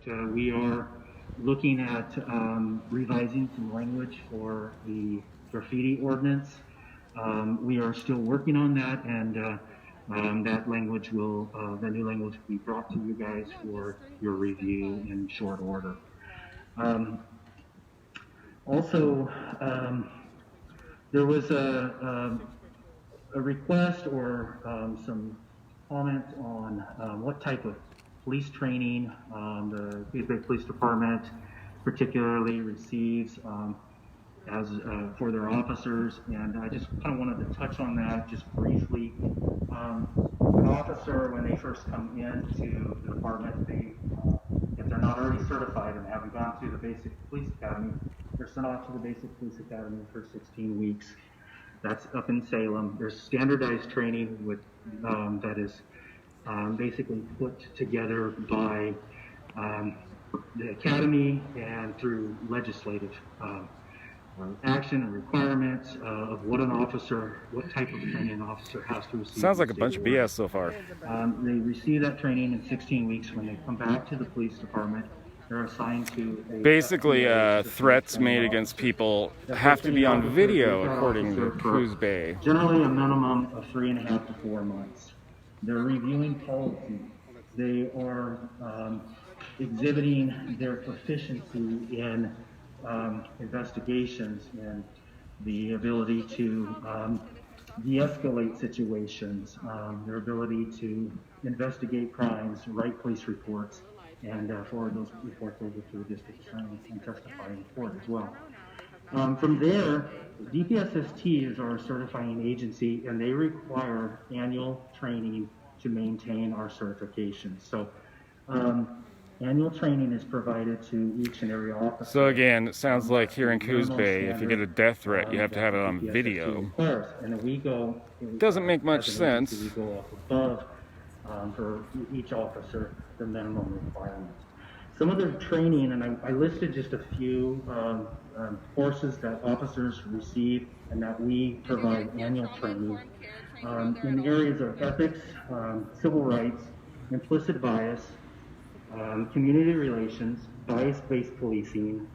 that we are looking at revising some language for the graffiti ordinance. We are still working on that, and that language will, the new language will be brought to you guys for your review in short order. Also, there was a request or some comments on what type of police training the Coos Bay Police Department particularly receives as for their officers, and I just kind of wanted to touch on that just briefly. An officer, when they first come into the department, they, if they're not already certified and haven't gone through the basic police academy, they're sent off to the basic police academy for 16 weeks. That's up in Salem. There's standardized training with that is basically put together by the academy and through legislative action and requirements of what an officer, what type of training an officer has to receive. Sounds like a bunch of BS so far. They receive that training in 16 weeks. When they come back to the police department, they're assigned to a basically threats made against people have to be on video, according to Coos Bay. Generally a minimum of 3.5 to 4 months. They're reviewing policy. They are exhibiting their proficiency in investigations and the ability to de-escalate situations, their ability to investigate crimes, write police reports, and forward those reports over to the district attorney and testify in court as well. From there, DPSST is our certifying agency, and they require annual training to maintain our certification. So annual training is provided to each and every officer. So again, it sounds like here in Coos Bay, if you get a death threat, you have to have it on video. And then we go. Doesn't make much sense. We go up above for each officer the minimum requirements. Some of the training, and I listed just a few courses that officers receive and that we provide annual training in areas of ethics, civil rights, implicit bias, community relations, bias-based policing,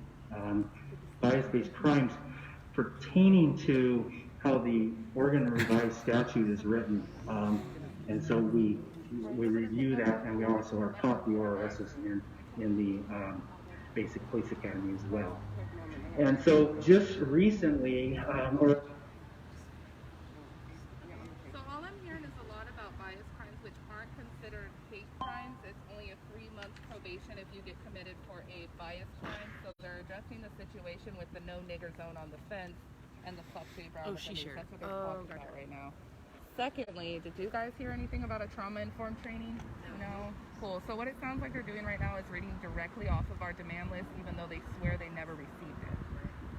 bias-based crimes pertaining to how the Oregon Revised Statute is written. And so we review that, and we also are taught the ORSs in the Basic Police Academy as well. And so just recently, So all I'm hearing is a lot about bias crimes, which aren't considered hate crimes. It's only a 3-month probation if you get committed for a bias crime. So they're addressing the situation with the no nigger zone on the fence and the fuck saver on the fence. That's what they're talking about right now. Secondly, did you guys hear anything about a trauma-informed training? No? Cool. So what it sounds like they're doing right now is reading directly off of our demand list, even though they swear they never received it.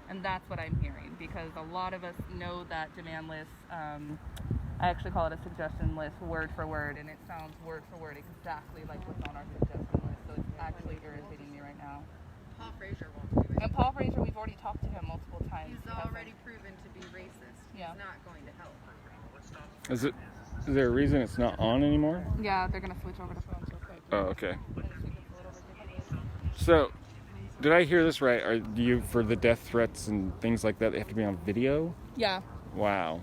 And that's what I'm hearing, because a lot of us know that demand list. I actually call it a suggestion list, word for word, and it sounds word for word exactly like what's on our suggestion list. So it's actually irritating me right now. Paul Frazier won't do it. And Paul Frazier, we've already talked to him multiple times. He's already proven to be racist. Yeah. He's not going to help. Is there a reason it's not on anymore? Yeah, they're going to switch over to phones real quick. Oh, okay. So, did I hear this right? For the death threats and things like that, they have to be on video? Yeah. Wow.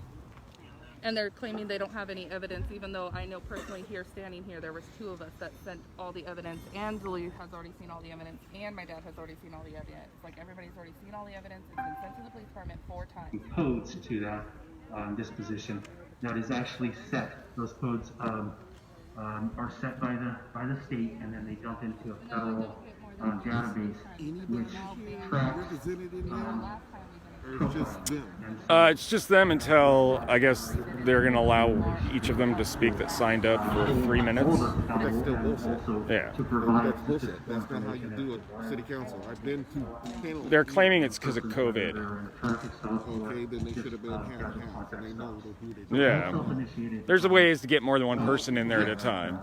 And they're claiming they don't have any evidence, even though I know personally here, standing here, there was 2 of us that sent all the evidence, and Julie has already seen all the evidence, and my dad has already seen all the evidence. Like, everybody's already seen all the evidence. It's been sent to the police department 4 times. codes to that disposition that is actually set. Those codes are set by the state, and then they dump into a federal database which tracks It's just them until, I guess, they're going to allow each of them to speak that signed up for 3 minutes. That's still bullshit. Yeah. That's bullshit. That's not how you do a city council. I've been to panels. They're claiming it's because of COVID. Okay, then they should have been half, and they know who they do. Yeah. There's ways to get more than one person in there at a time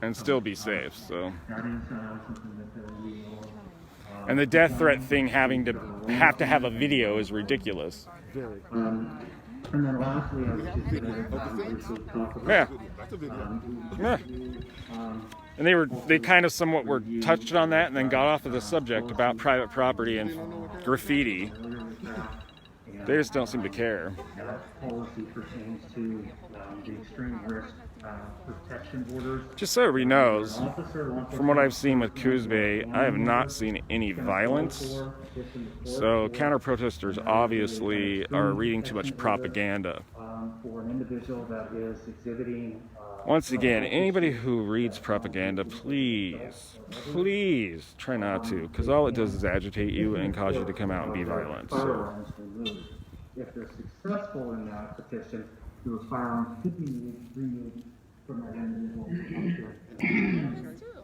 and still be safe, so. And the death threat thing having to have a video is ridiculous. Very. And then lastly, I was just going to briefly talk about Yeah. That's a video. Yeah. And they kind of somewhat were touched on that and then got off of the subject about private property and graffiti. They just don't seem to care. That policy pertains to the extreme risk protection orders. Just so everybody knows, from what I've seen with Coos Bay, I have not seen any violence. So counter-protesters obviously are reading too much propaganda. For an individual that is exhibiting. Once again, anybody who reads propaganda, please try not to, because all it does is agitate you and cause you to come out and be violent. So. If they're successful in that petition, those firearms could be removed from that individual.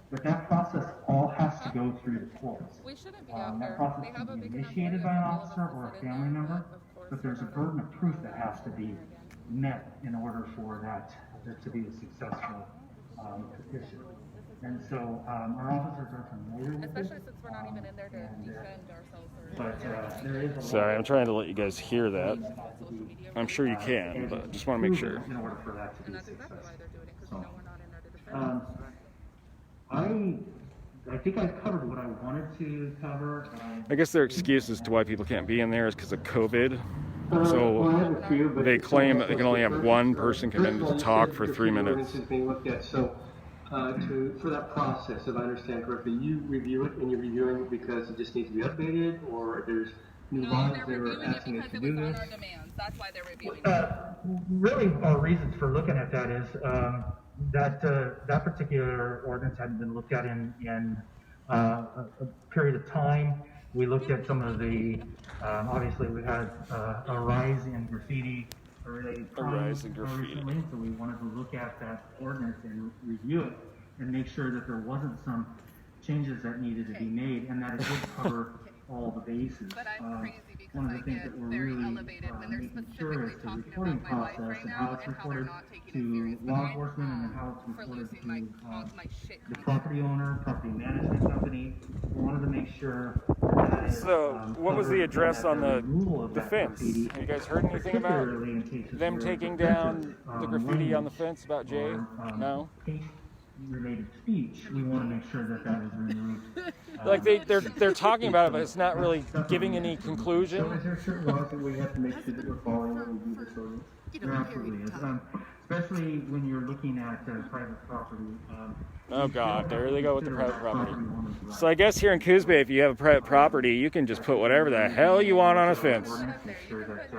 But that process all has to go through the courts. We shouldn't be out there. That process can be initiated by an officer or a family member, but there's a burden of proof that has to be met in order for that to be a successful petition. And so our officers are familiar with especially since we're not even in there to defend ourselves. But there is a Sorry, I'm trying to let you guys hear that. I'm sure you can, but I just want to make sure. In order for that to be And that's exactly why successful. they're doing it, because we know we're not in there to defend I think I've covered what I wanted to cover. I guess their excuse as to why people can't be in there is because of COVID. So they claim that they can only have one person come in to talk for 3 minutes. Being looked at. So for that process, if I understand correctly, you review it and you're reviewing it because it just needs to be updated, or there's new laws that are asking us to do this? our demands. That's why they're reviewing it. Really, our reasons for looking at that is that particular ordinance hadn't been looked at in a period of time. We looked at some of the, obviously we had a rise in graffiti related crimes recently, so we wanted to look at that ordinance and review it and make sure that there wasn't some changes that needed to be made and that it did cover all the bases. But I'm crazy because One of the I things get that we're very really elevated when they're making sure specifically is the talking reporting about my life process right and how now it's and how they're reported not taking it to serious. law enforcement and then how it's For reported losing to my shit. the property owner, property management company. We wanted to make sure that it, So, what was the address on the removal of that fence? graffiti, Have you guys heard anything about particularly in cases them where taking it's down offensive, the graffiti on the language fence about Jay? or, No? hate-related speech? We want to make sure that that is removed. Like they're talking about it, but it's not really giving any So conclusion. is there certain laws that we have to make sure that we're following when we do this ordinance? There absolutely is. Especially when you're looking at private property. Oh God, there they go with the private property. owner's rights. So I guess here in Coos Bay, if you have a private property, you can just put whatever the hell you want on a fence. Make sure that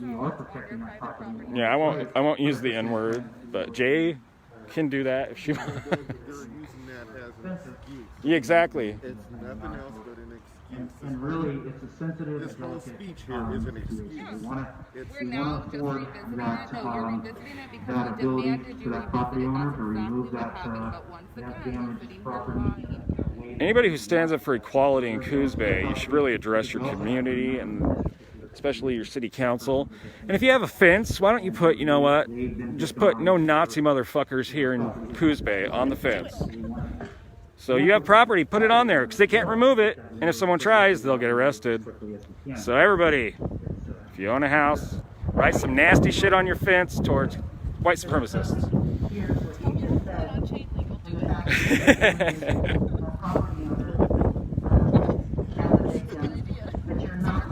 we are protecting that property. Yeah, I won't use the N word, but Jay can do that if she wants. They're using that as an excuse. Yeah, exactly. It's nothing else but an excuse. And really, it's a sensitive, This whole delicate speech here is an excuse. situation. We want It's We're now just afford revisiting that, it. No, you're revisiting it because that you ability demanded to you that property revisit it. owner That's to remove exactly what that, happened. But once that again, you're damaged sitting here property. lying. Anybody who stands up for equality in Coos Bay, you should really address your community and especially your city council. And if you have a fence, why don't you put, you know what, just put no Nazi motherfuckers here in Coos Bay on the fence. So you have property, put it on there because they can't remove it. And if someone tries, they'll get arrested. So everybody, if you own a house, write some nasty shit on your fence towards white supremacists. On chain legal, do it. But you're not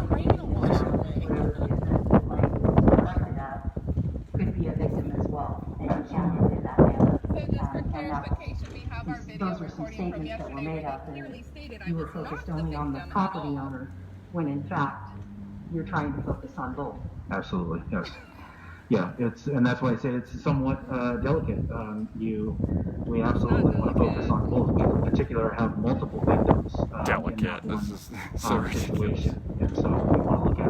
could be a victim as well, and you can't look at that way. So just for And clarification, we have our video those are some recording from statements that were yesterday made where out they there. clearly stated I You were was not focused the only on the victim at property all. owner, when in fact, you're trying to focus on both. Absolutely, yes. Yeah, and that's why I say it's somewhat delicate. We absolutely want to focus on both. People in particular have multiple victims. Delicate. In that This one, is so ridiculous. situation. And so we want to look at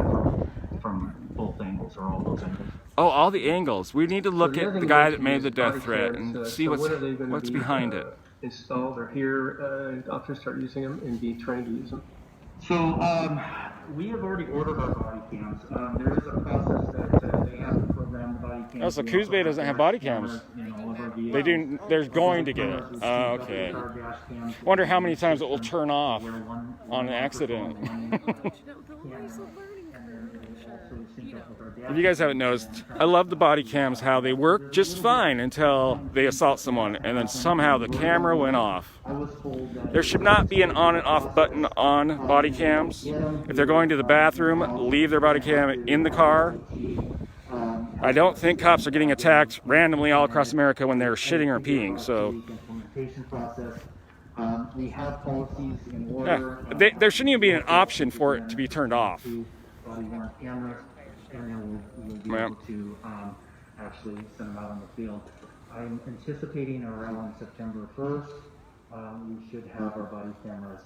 it from both angles or all those angles. Oh, all the angles. We need to look at the guy that made the death threat and So see when are they gonna what's be, behind it. Installed or here, officers start using them and be trained to use them. So we have already ordered our body cams. There is a process that they have to program the body cams. Oh, so We Coos also Bay have doesn't have dash body cameras cams. in all of our They vehicles. do. They're going to get it. Oh, okay. Wonder how many times it will turn off on an accident. If you guys haven't noticed, I love the body cams, how they work just fine until they assault someone, and then somehow the camera went off. There should not be an on and off button on body cams. If they're going to the bathroom, leave their body cam in the car. I don't think cops are getting attacked randomly all across America when they're shitting or peeing, so... We have policies in Yeah, order. there shouldn't even be an option for it to be turned off. Body-worn cameras, and then we'll be able to actually send them out on the field. I'm anticipating around September 1st, we should have our body cameras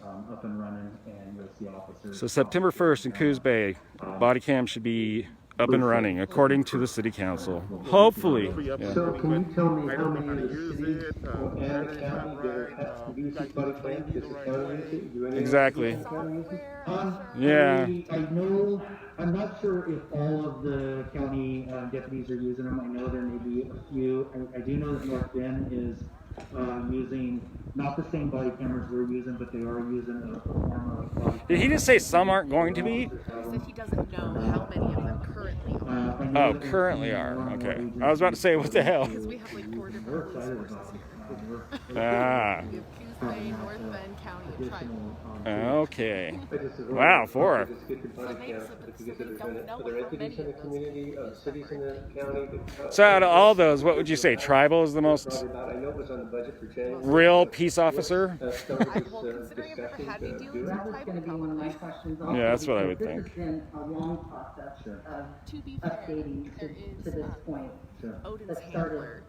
up and running, and you'll see officers. So September 1st in Coos Bay, body cam should be up and running, according to the city council. Hopefully. Yeah. So can you tell me how many of the cities and the county that have use these body cams? Does the county use it? Do any Exactly. of the county use it? Yeah. I know, I'm not sure if all of the county deputies are using them. I know there may be a few. I do know that North Bend is using not the same body cameras we're using, but they are using a form of body. Did he just say some aren't going to be? He said he doesn't know how many of them currently are. Oh, currently are. Okay. I was about to say, what the hell? Because we have like 4 different police forces here. Ah. We have Coos Bay, North Bend County, and Tribal. Okay. Wow, 4. Just get the body cams, because there's other entities in the community, cities in the county. So out of all those, what would you say? Tribal is the most I know it was on the budget for January. real peace officer? Well, considering I've never had any dealings That with was going private, to be one of my questions also. Yeah, that's what I would because think. This has been a long process of to be fair, updating there to is this point. Odin's That started handler.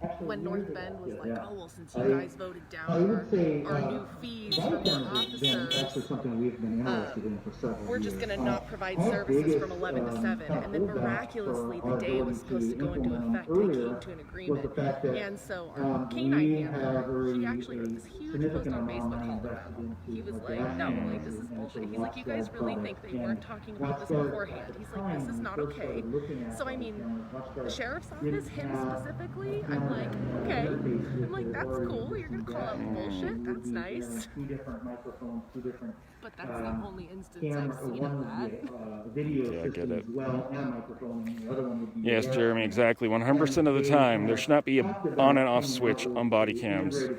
actually When years North ago. Bend was like, Yeah. oh, well, since you guys voted I down would say our new fees body for more cameras has been actually officers, something we've been interested in for several we're just years. going to not provide Our services biggest, from 11 to 7. kind of And then pullback miraculously, for our the day it was ability supposed to go into implement effect, they earlier came to an was agreement. the fact that, And so our we canine have handler, he a actually wrote this huge post significant on amount of Facebook money called invested him. into He was what like, they're no, doing like, this is and bullshit. to He's like, you guys watch really that think they product. weren't And talking about this Watchguard beforehand. at the He's like, time, this is when not we first okay. started looking at So, I body mean, cameras, Watchguard the sheriff's didn't office, him have specifically, I'm like, okay. I'm like, that's cool. You're going to call out bullshit. That's nice. Two different microphones, two different But that's the only instance camera. I've seen One of would that. be a video Yeah, I get system it. as well, and a microphone, and the other one would be Yes, the Jeremy, exactly. 100% of the time, there should not be an on and off switch on body cams.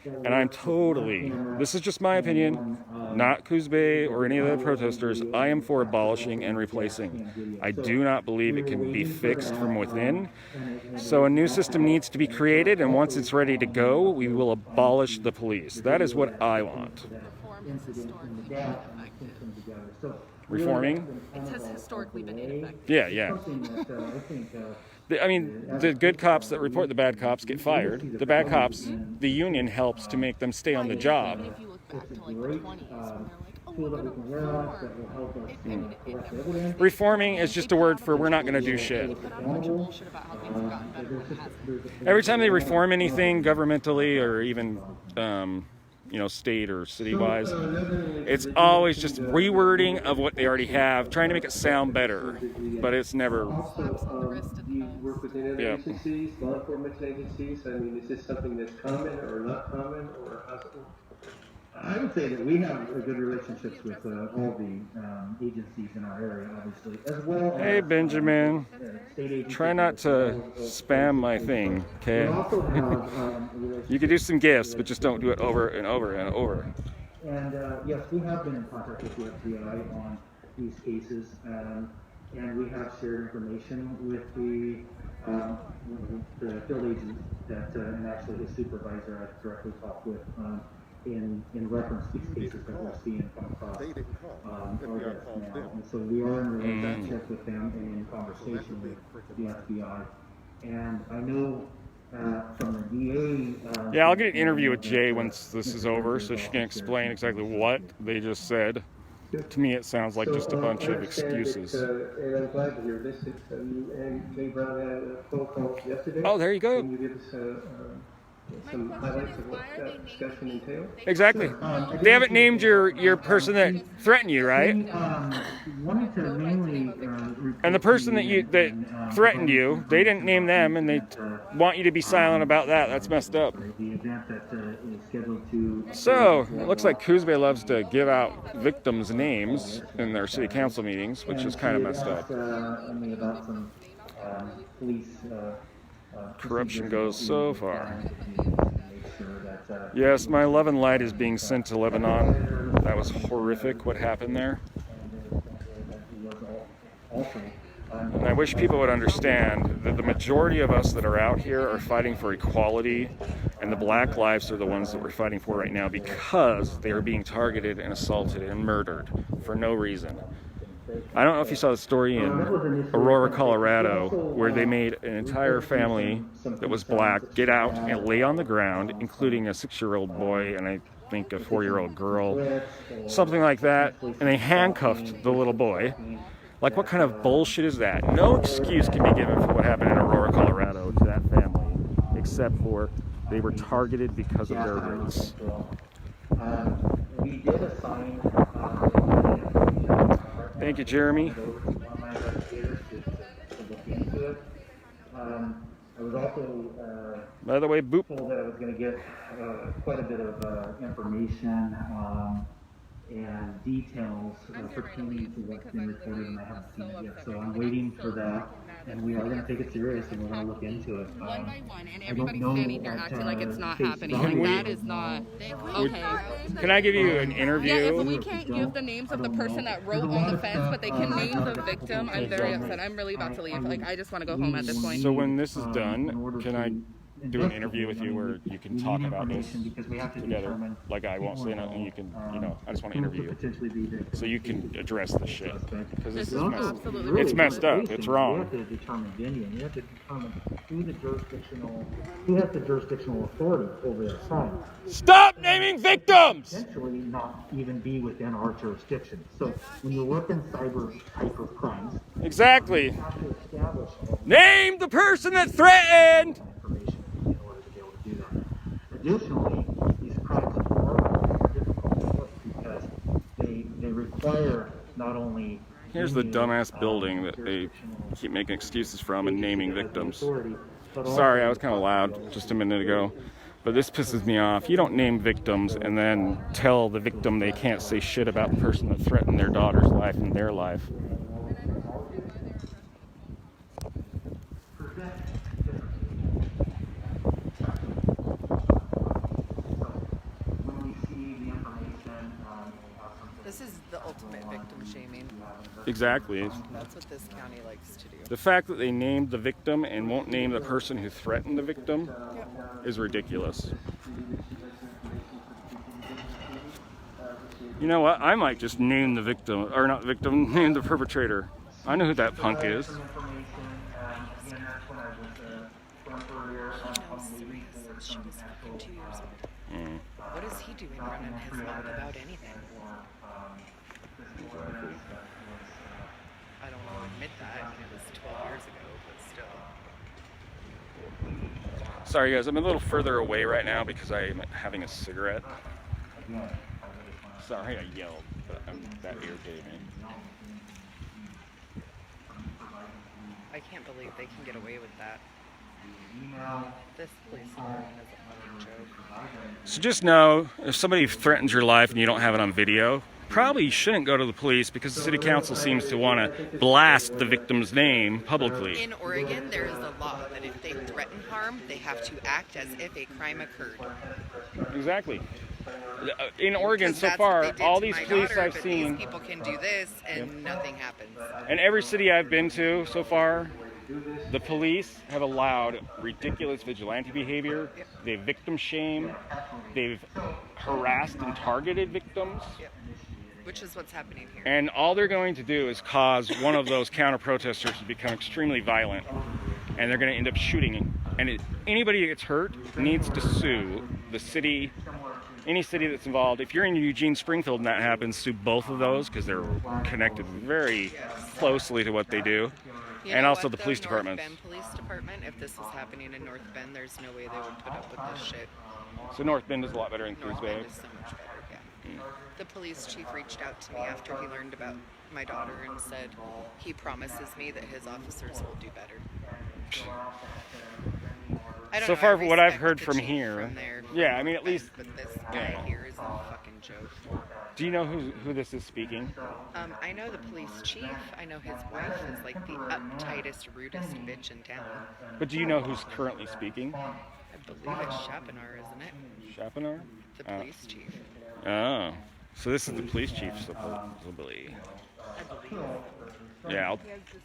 And I'm totally, this is just my opinion, not Coos Bay or any of the protesters, I am for abolishing and replacing. I do not believe it can be fixed from within. So a new system needs to be created, and once it's ready to go, we will abolish the police. That is what I want. Reform has historically been ineffective. Reforming? It has historically been ineffective. Yeah, yeah. I mean, the good cops that report the bad cops get fired. The bad cops, the union helps to make them stay on the job. Even if you look back to like the 20s when they're like, oh, we're going to reform. I mean, it never was. Reforming is just a word for we're not going to do shit. They put out a bunch of bullshit about how things have gotten better when it hasn't. Every time they reform anything governmentally or even, state or city-wise, it's always just rewording of what they already have, trying to make it sound better, but it's never. Slaps on the wrist of the You folks. work with any other Yeah. agencies, law enforcement agencies? I mean, is this something that's common or not common, or how's it work? I would say that we have good relationships with all the agencies in our area, obviously, as well as Hey, Benjamin. state agencies. Try not to spam my thing, We okay? also have You can do some gifts, but just don't do it over and over and over. And yes, we have been in contact with the FBI on these cases, and we have shared information with the field agent that, and actually his supervisor I directly talked with in reference to these cases that we're seeing come across They didn't call. our desk now. And so we are in relationship with them and in conversation with the FBI. And I know from the DA. Yeah, I'll get an interview with Jay once this is over, so she can explain exactly what they just said. To me, it sounds like just a bunch of excuses. And I'm glad to hear this. You and Jay Brown had a phone call yesterday. Oh, there you go. Can you give us some highlights of what that discussion entailed? Exactly. They haven't named your person that threatened you, right? Wanted to mainly. And the person that threatened you, they didn't name them, and they want you to be silent about that. That's messed up. The event that is scheduled to. So, it looks like Coos Bay loves to give out victims' names in their city council meetings, which is kind of messed up. Me about some police. Corruption goes so far. Yes, my love and light is being sent to Lebanon. That was horrific what happened there. And I wish people would understand that the majority of us that are out here are fighting for equality, and the black lives are the ones that we're fighting for right now because they are being targeted and assaulted and murdered for no reason. I don't know if you saw the story in Aurora, Colorado, where they made an entire family that was black get out and lay on the ground, including a 6-year-old boy and I think a 4-year-old girl, something like that, and they handcuffed the little boy. Like, what kind of bullshit is that? No excuse can be given for what happened in Aurora, Colorado to that family, except for they were targeted because of their race. We did assign. Thank you, Jeremy. I was also By the way, boop. told that I was going to get quite a bit of information and details pertaining to what's been reported, and I haven't seen it yet. So I'm waiting for that, and we are going to take it serious, and we're going to look into it. One by one, and everybody's standing there acting like it's not happening. Like, that is not okay. Can I give you an interview? Yeah, if we can't give the names of the person that wrote on the fence, but they can name the victim, I'm very upset. I'm really about to leave. Like, I just want to go home at this point. So when this is done, can I do an interview with you where you can talk about this together? Like, I won't say nothing, you can, I just want to interview you. So you can address the shit. Because this is messed up. It's messed up. It's wrong. You have to determine venue. You have to determine who has the jurisdictional authority over that site. Stop naming victims! Potentially not even be within our jurisdiction. So when you work in cyber type of crimes, Exactly. you have to establish Name the person that threatened! information in order to be able to do that. Additionally, these crimes are difficult to work because they require not only. Here's the dumbass building that they keep making excuses from and naming victims. Sorry, I was kind of loud just a minute ago, but this pisses me off. You don't name victims and then tell the victim they can't say shit about the person that threatened their daughter's life and their life. This is the ultimate victim shaming. Exactly. That's what this county likes to do. The fact that they named the victim and won't name the person who threatened the victim is ridiculous. You know what? I might just name the victim, or not victim, name the perpetrator. I know who that punk is. What is he doing running his mouth about anything? I don't want to admit that. It was 12 years ago, but still. Sorry guys, I'm a little further away right now because I'm having a cigarette. Sorry I yelled, but that irritated me. I can't believe they can get away with that. This police department is a fucking joke. So just know, if somebody threatens your life and you don't have it on video, probably you shouldn't go to the police because the city council seems to want to blast the victim's name publicly. In Oregon, there is a law that if they threaten harm, they have to act as if a crime occurred. Exactly. In Oregon, so far, all these police I've seen, these people can do this and nothing happens. and every city I've been to so far, the police have allowed ridiculous vigilante behavior. They've victim shamed. They've harassed and targeted victims. Which is what's happening here. And all they're going to do is cause one of those counter-protesters to become extremely violent. And they're going to end up shooting. And anybody that gets hurt needs to sue the city, any city that's involved. If you're in Eugene, Springfield, and that happens, sue both of those because they're connected very closely to what they do. And also the police departments. North Bend Police Department, if this was happening in North Bend, there's no way they would put up with this shit. So North Bend is a lot better than Coos North Bay. Bend is so much better, yeah. The police chief reached out to me after he learned about my daughter and said he promises me that his officers will do better. I don't So know, far, I what I've respect heard the from chief here, from there, yeah, I mean, at least. but this guy here is a fucking joke. Do you know who this is speaking? I know the police chief. I know his wife is like the uptightest, rudest bitch in town. But do you know who's currently speaking? I believe it's Chapinar, isn't it? Chapinar? The police chief. Oh, so this is the police chief, supposedly. I believe. Yeah,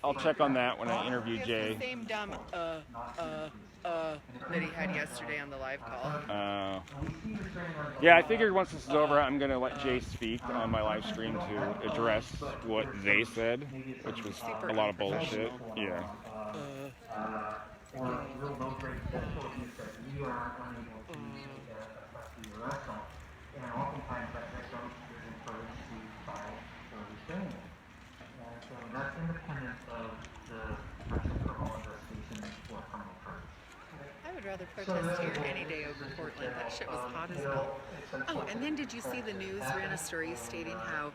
I'll check on that when I interview He has Jay. the same dumb that he had yesterday on the live call. Yeah, I figured once this is over, I'm going to let Jay speak on my live stream to address what they said, which was a lot of bullshit. Yeah. And oftentimes that victim is encouraged to file for restraining. And so that's independent of the actual criminal investigation for criminal charges. I would rather protest here any day over Portland. That shit was hot as hell. Oh, and then did you see the news ran a story stating how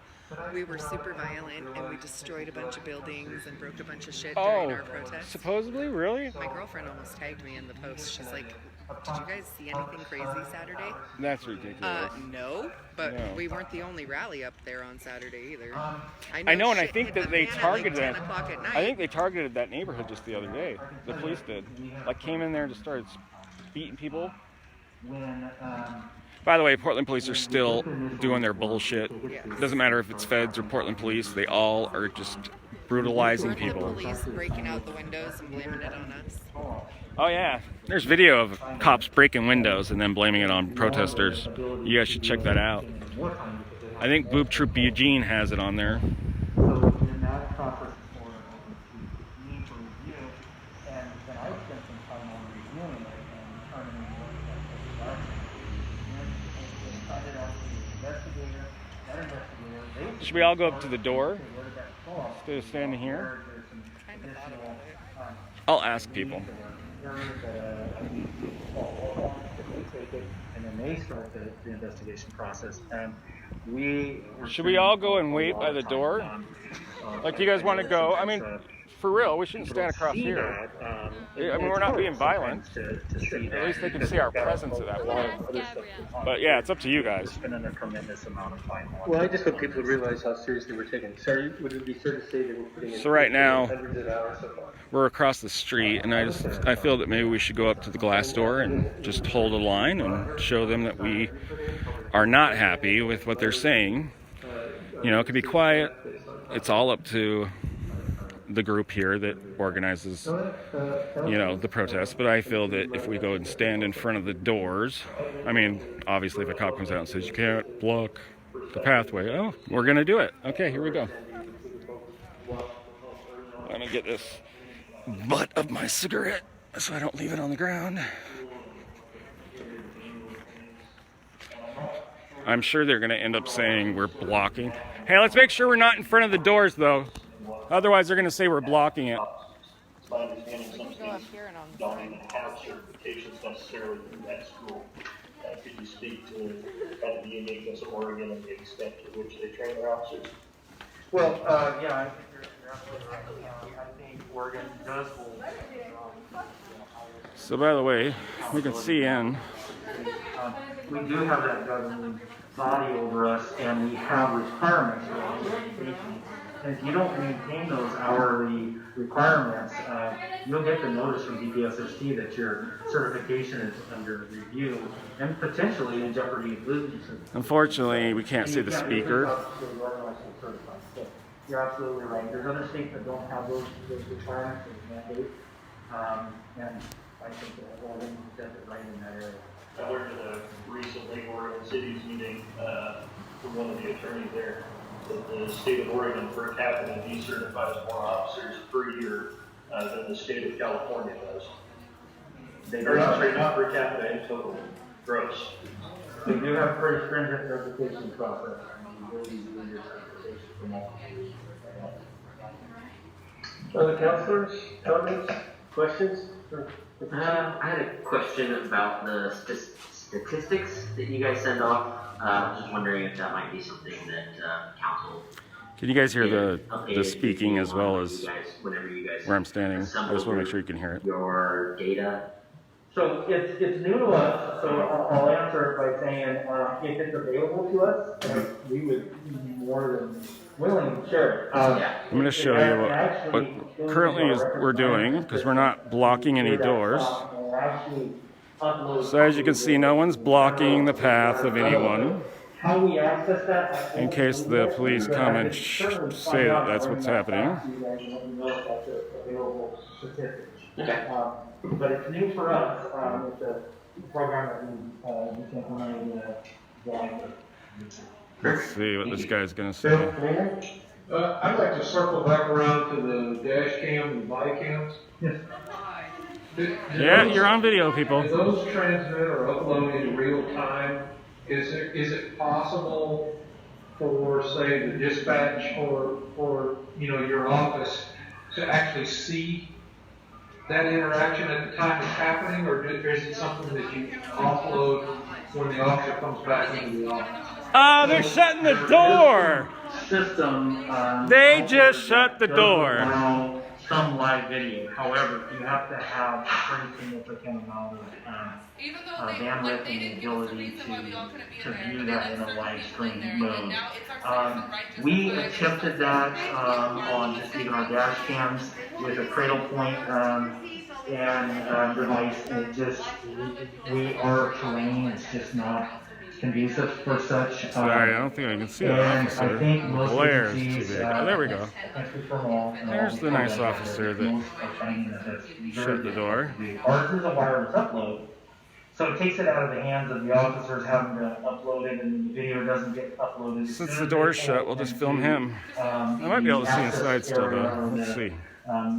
we were super violent and we destroyed a bunch of buildings and broke a bunch of shit during our protest? Supposedly? Really? My girlfriend almost tagged me in the post. She's like, did you guys see anything crazy Saturday? That's ridiculous. No, but No. we weren't the only rally up there on Saturday either. I know, and I shit think hit that the they fan at targeted like 10 that. o'clock at night. I think they targeted that neighborhood just the other day. The police did. Like, came in there and just started beating people. By the way, Portland police are still doing their bullshit. It doesn't matter if it's feds or Portland police. They all are just brutalizing Weren't people. the police breaking out the windows and blaming it on us? Oh yeah, there's video of cops breaking windows and then blaming it on protesters. You guys should check that out. I think Boob Troop Eugene has it on there. So in that process for me to review, and then I spent some time on reviewing it and determining what that was. And started out with the investigator, that investigator. Should we all go up to the door instead of standing here? Kind of thought about it. I'll ask people. And then they start the investigation process. And Should we all go and wait by the door? Like, do you guys want to go? I mean, for real, we shouldn't stand across here. I mean, we're not being violent. At least they can see our presence at that point. But yeah, it's up to you guys. Well, I just hope people realize how seriously we're taking it. Sorry, would it be fair to say that we're putting in So right now, hundreds of hours so far? we're across the street, and I feel that maybe we should go up to the glass door and just hold a line and show them that we are not happy with what they're saying. You know, it could be quiet. It's all up to the group here that organizes, you know, the protest. But I feel that if we go and stand in front of the doors, I mean, obviously if a cop comes out and says you can't block the pathway, oh, we're gonna do it. Okay, here we go. Let me get this butt of my cigarette so I don't leave it on the ground. I'm sure they're gonna end up saying we're blocking. Hey, let's make sure we're not in front of the doors though. Otherwise, they're going to say we're blocking it. We can go up here and on the don't side. even have certifications necessarily in that school. Could you speak to kind of the uniqueness of Oregon and the extent to which they train their officers? Well, yeah, I think you're absolutely right. I think Oregon does hold. So, by the way, we can see in. We do have that governing body over us, and we have requirements for certification. And if you don't maintain those hourly requirements, you'll get the notice from DPSST that your certification is under review and potentially in jeopardy of losing certification. Unfortunately, we can't see the speaker. You're absolutely right. There's other states that don't have those requirements or mandates, and I think that Oregon does it right in that area. I learned at a recently Oregon City's meeting from one of the attorneys there that the state of Oregon per capita decertifies more officers per year than the state of California does. Not per capita, in total, gross. They do have a pretty stringent certification process. You will be doing your certification for multiple years. Other counselors, comments, questions? I had a question about the statistics that you guys send off. Just wondering if that might be something that council. Can you guys hear the speaking as well as whenever you guys where I'm standing? I just want to make sure you can hear it. Your data So it's new to us, so I'll answer it by saying, if it's available to us, we would be more than willing to share it. I'm going to show you what currently we're doing, because we're not blocking any doors. So as you can see, no one's blocking the path of anyone. How we access that, in case the police come and say that that's what's happening. Okay. But it's new for us. It's a program that we implemented Let's see what this guy's going to say. I'd like to circle back around to the dash cam and the body cams. Yes. Yeah, you're on video, people. Do those transmit or upload in real time? Is it possible for, say, the dispatch or your office to actually see that interaction at the time it's happening, or is it something that you offload when the officer comes back into the office? They're shutting the door! System. They just shut the door. Some live video. However, you have to have a pretty significant amount of bandwidth and the ability to view that in a live stream mode. We attempted that on just even our dash cams with a cradle point and device. And our terrain is just not conducive for such. Sorry, I don't think I can see that officer. The glare is too big. Oh, there we go. There's the nice officer that shut the door. Ours is a wireless upload, so it takes it out of the hands of the officers having to upload it, and the video doesn't get uploaded. Since the door's shut, we'll just film him. I might be able to see inside still, though. Let's see.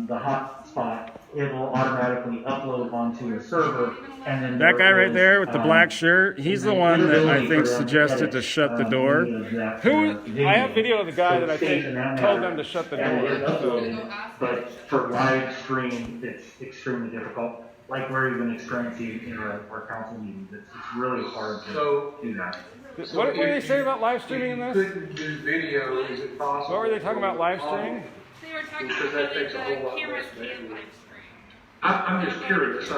The hot spot, it will automatically upload onto a server, and then that guy right there with the black shirt, he's the one that I think suggested to shut the door. I have video of the guy that I think told them to shut the door. But for live stream, it's extremely difficult. Like we're even experiencing in our council meetings, it's really hard to do that. What did they say about live streaming in this? Couldn't do video, is it possible? What were they talking about live streaming? They were talking about like the cameras can live stream. I'm just curious. I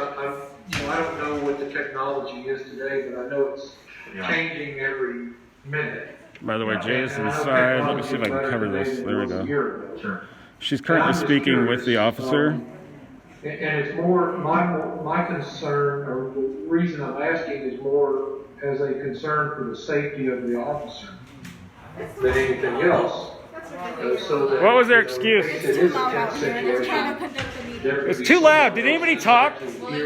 don't know what the technology is today, but I know it's changing every minute. By the way, Jay is inside. Let me see if I can cover this. There we go. She's currently speaking with the officer. And it's more, my concern, or the reason I'm asking is more as a concern for the safety of the officer than anything else. What was their excuse? It's too loud. Did anybody talk?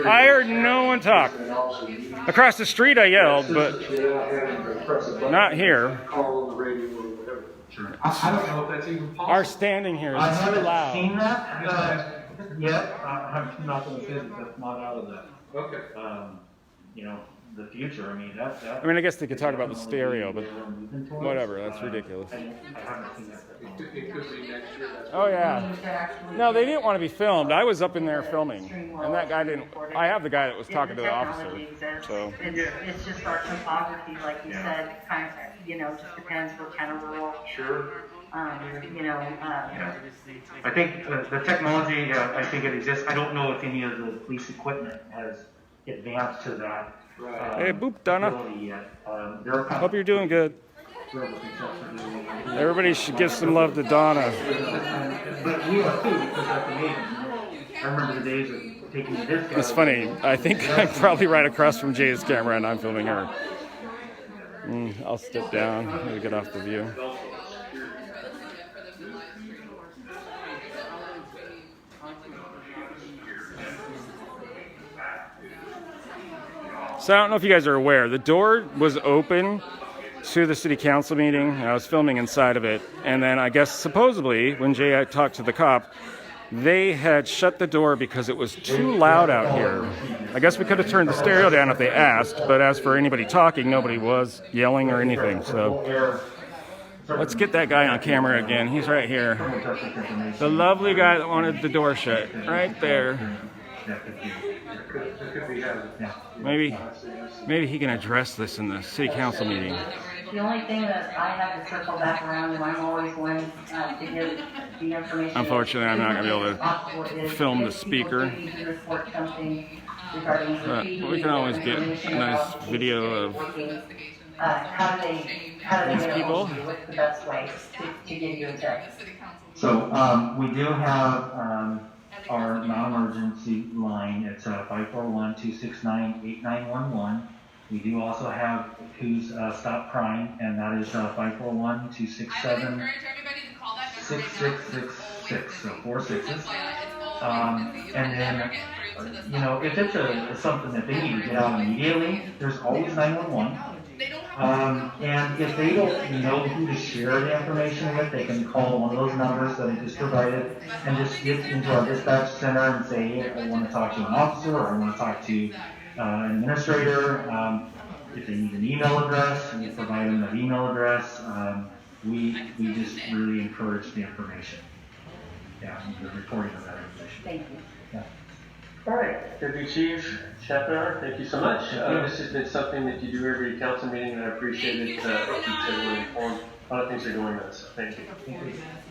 I heard no one talk. Across the street I yelled, but not here. I don't know if that's even possible. Our standing here is too loud. I haven't seen that yet. I'm not going to say that that's not out of that. Okay. The future. I mean, I guess they could talk about the stereo, but whatever. That's ridiculous. Oh yeah. No, they didn't want to be filmed. I was up in there filming, and that guy didn't. I have the guy that was talking to the officer. So. It's just our topography, like you said, kind of, just depends what kind of rural. Sure. I think the technology, I think it exists. I don't know if any of the police equipment has advanced to that. Hey, boop, Donna. Hope you're doing good. Everybody should give some love to Donna. But we are too, because that's amazing. I remember the days of taking this guy. It's funny. I think I'm probably right across from Jay's camera, and I'm filming her. I'll step down to get off the view. So I don't know if you guys are aware, the door was open to the city council meeting. I was filming inside of it. And then I guess supposedly when Jay talked to the cop, they had shut the door because it was too loud out here. I guess we could have turned the stereo down if they asked, but as for anybody talking, nobody was yelling or anything. So let's get that guy on camera again. He's right here. The lovely guy that wanted the door shut, right there. Maybe he can address this in the city council meeting. The only thing that I have to circle back around, and I'm always one to give the information. Unfortunately, I'm not going to be able to film the speaker. Report something regarding graffiti we can always or get a information nice about the video city of working. How do they these get a people. hold of you? What's the best way to give you a text? So we do have our non-emergency line. It's 541-269-8911. We do also have Coos Stop Crime, and that is 541-267-6666, so 4 sixes. And then, you know, if it's something that they need to get out immediately, there's always 911. And if they don't know who to share the information with, they can call one of those numbers that I just provided and just get into our dispatch center and say, hey, I want to talk to an officer, or I want to talk to an administrator. If they need an email address, we provide them an email address. We just really encourage the information. Yeah, the reporting of that information. Thank you. Yeah. All right, Deputy Chief Chappell, thank you so much. This has been something that you do every council meeting, and I appreciate it. It keeps everyone informed. A lot of things are going on, so thank you.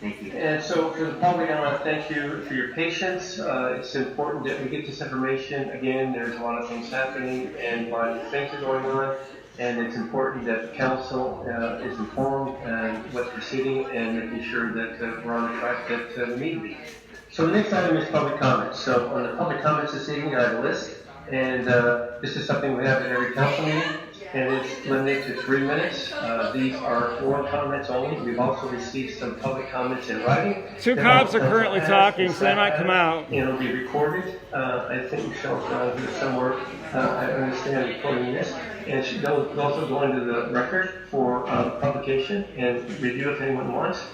Thank you. And so for the public, I want to thank you for your patience. It's important that we get this information. Again, there's a lot of things happening and a lot of things are going on. And it's important that the council is informed and what's proceeding and making sure that we're on the track that we need to be. So the next item is public comments. So on the public comments this evening, I have a list. And this is something we have at every council meeting. And it's limited to 3 minutes. These are oral comments only. We've also received some public comments in writing. Two cops are currently talking, so they might come out. And it'll be recorded. I think Michelle's around here somewhere. I understand recording this. And they'll also go into the record for publication and review if anyone wants.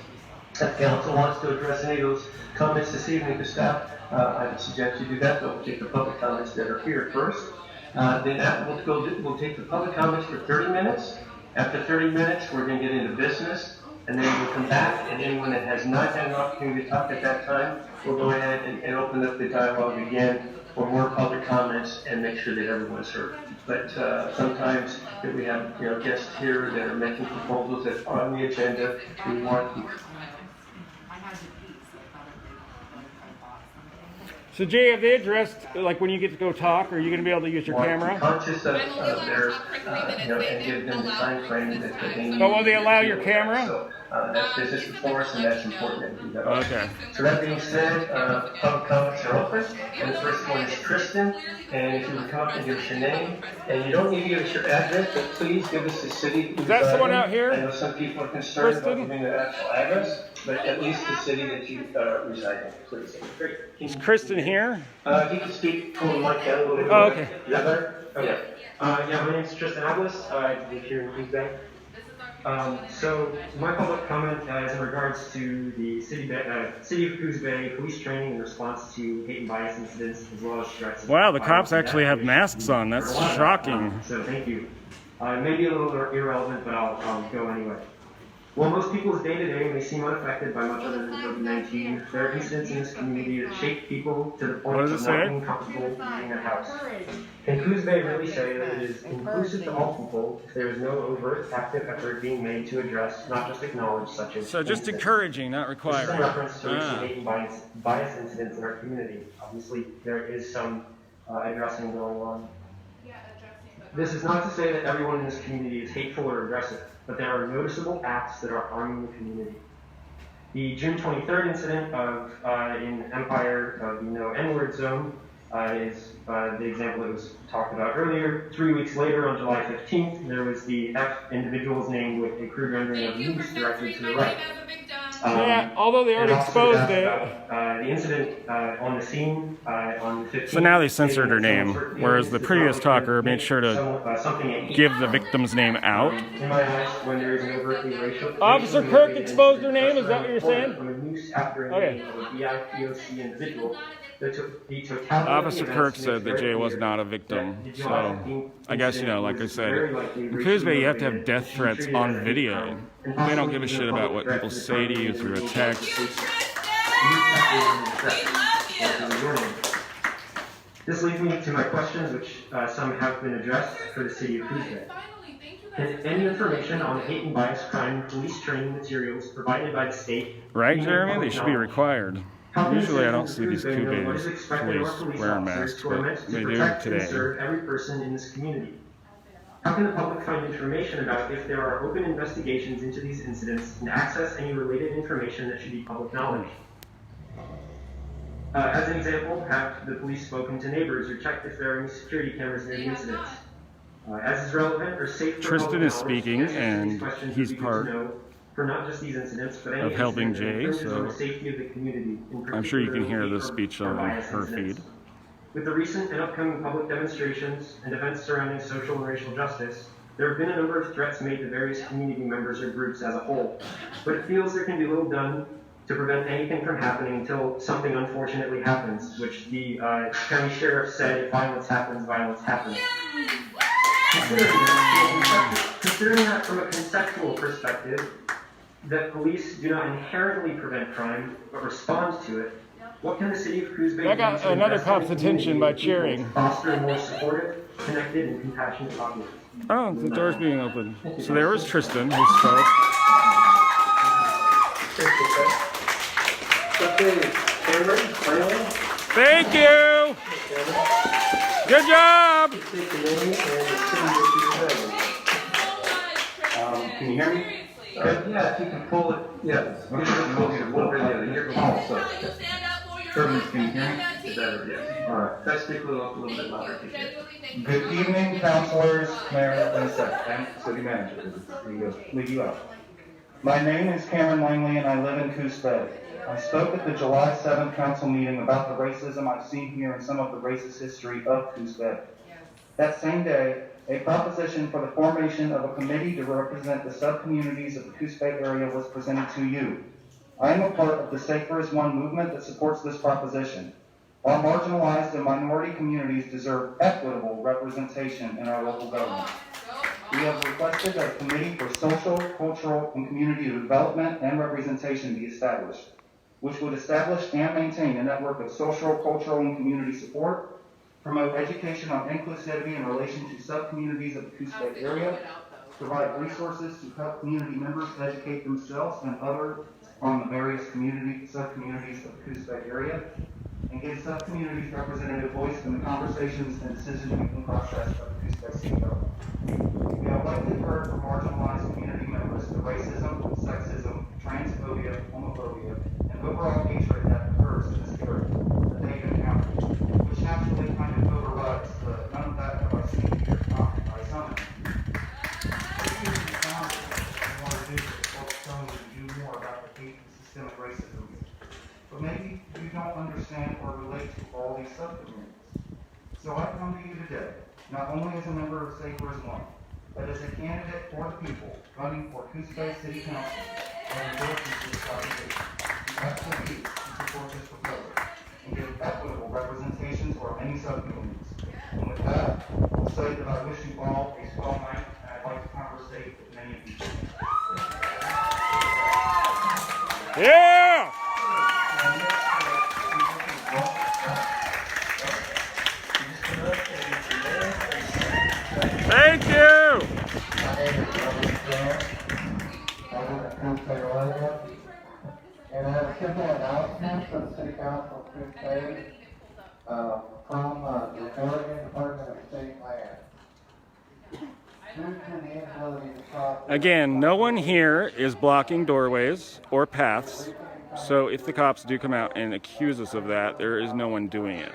If council wants to address any of those comments this evening to staff, I would suggest you do that. We'll take the public comments that are here first. Then we'll take the public comments for 30 minutes. After 30 minutes, we're going to get into business, and then we'll come back, and anyone that has not had an opportunity to talk at that time, we'll go ahead and open up the dialogue again for more public comments and make sure that everyone's heard. But sometimes if we have guests here that are making proposals that are on the agenda, we want to. So Jay, have they addressed, like when you get to go talk, are you going to be able to use your camera? Conscious of their, and give them the time frame that they need. But will they allow your camera? So that's business before us, and that's important that we do that. Okay. So that being said, public comments are open, and the first one is Kristen. And if you would come up and give us your name, and you don't need to give us your address, but please give us the city. Is that someone out here? I know some people are concerned Kristen? about giving their actual address, but at least the city that you reside in, please. Great. Is Kristen here? He can speak from the mic down a little bit. Oh, okay. Is that better? Okay. Yeah, my name is Tristan Atlas. I live here in Coos Bay. So my public comment is in regards to the City of Coos Bay police training in response to hate and bias incidents as well as threats. Wow, the cops actually have masks on. That's shocking. So thank you. It may be a little irrelevant, but I'll go anyway. While most people's day-to-day may seem unaffected by much other than COVID-19, there are incidents in this community that shake people to the point of not being comfortable leaving their house. Can Coos Bay really say that it is inclusive to all people if there is no overt active effort being made to address, not just acknowledge, such as So just encouraging, not required. This is in reference to recent hate and bias incidents in our community. Obviously, there is some addressing going on. This is not to say that everyone in this community is hateful or aggressive, but there are noticeable acts that are harming the community. The June 23rd incident in Empire of N-word zone is the example that was talked about earlier. 3 weeks later, on July 15th, there was the F individual's name with a crude rendering of moose directed to the right. Yeah, although they already exposed it. The incident on the scene on the 15th. So now they censored her name, whereas the previous talker made sure to give the victim's name out. In my eyes, when there is an overtly racial. Officer Kirk exposed her name. Is that what you're saying? Okay. Officer Kirk said that Jay was not a victim, so I guess, like I said, in Coos Bay you have to have death threats on video. They don't give a shit about what people say to you through a text. This leads me to my questions, which some have been addressed for the city of Coos Bay. Can any information on hate and bias crime police training materials provided by the state? Right, Jeremy? They should be required. Usually I don't see these Coos Bay police wearing masks, but they do today. Serve every person in this community. How can the public find information about if there are open investigations into these incidents and access any related information that should be public knowledge? As an example, have the police spoken to neighbors or checked if there are any security cameras near the incidents? As is relevant or safe for Tristan is speaking, and he's part for not just these incidents, but any of helping incident Jay, that on so the safety of the community, I'm sure you can hear the speech on her feed. With the recent and upcoming public demonstrations and events surrounding social and racial justice, there have been a number of threats made to various community members or groups as a whole, but it feels there can be little done to prevent anything from happening until something unfortunately happens, which the county sheriff said, if violence happens, violence happens. Considering that from a conceptual perspective, that police do not inherently prevent crime, but respond to it, what can the city of Coos Bay do I got another cop's attention by cheering. Foster a more supportive, connected, and compassionate populace? Oh, the door's being opened. So there was Tristan, who spoke. Thank you! Good job! Can you hear me? Yeah, if you can pull it, yeah. You're close, so. Can you hear me? Better, yes. All right, let's speak a little bit louder. Good evening, councilors, mayor, and city manager. Leave you out. My name is Cameron Langley, and I live in Coos Bay. I spoke at the July 7th council meeting about the racism I've seen here and some of the racist history of Coos Bay. That same day, a proposition for the formation of a committee to represent the sub-communities of the Coos Bay area was presented to you. I am a part of the Safer as One movement that supports this proposition. Our marginalized and minority communities deserve equitable representation in our local government. We have requested that a committee for social, cultural, and community development and representation be established, which would establish and maintain a network of social, cultural, and community support, promote education on inclusivity in relation to sub-communities of the Coos Bay area, provide resources to help community members educate themselves and others on the various sub-communities of the Coos Bay area, and give sub-communities representative voice in the conversations and decision-making process of the Coos Bay City government. We have likely heard from marginalized community members the racism, sexism, transphobia, homophobia, and overall hatred that occurs in this area that they've encountered, which naturally kind of overrides the none of that have I seen here comment by some. Systemic racism, but maybe you don't understand or relate to all these subcommunities. So I come to you today, not only as a member of Safer as One, but as a candidate for the people running for Coos Bay City Council and endorsing this proposition. You have to be to support this proposal and give equitable representation for many subcommunities. And with that, I'll say that I wish you all a strong night, and I'd like to conversate with many of you. Yeah! Thank you! And I have a simple announcement for the City Council of Coos Bay from the Oregon Department of State Land. Again, no one here is blocking doorways or paths, so if the cops do come out and accuse us of that, there is no one doing it.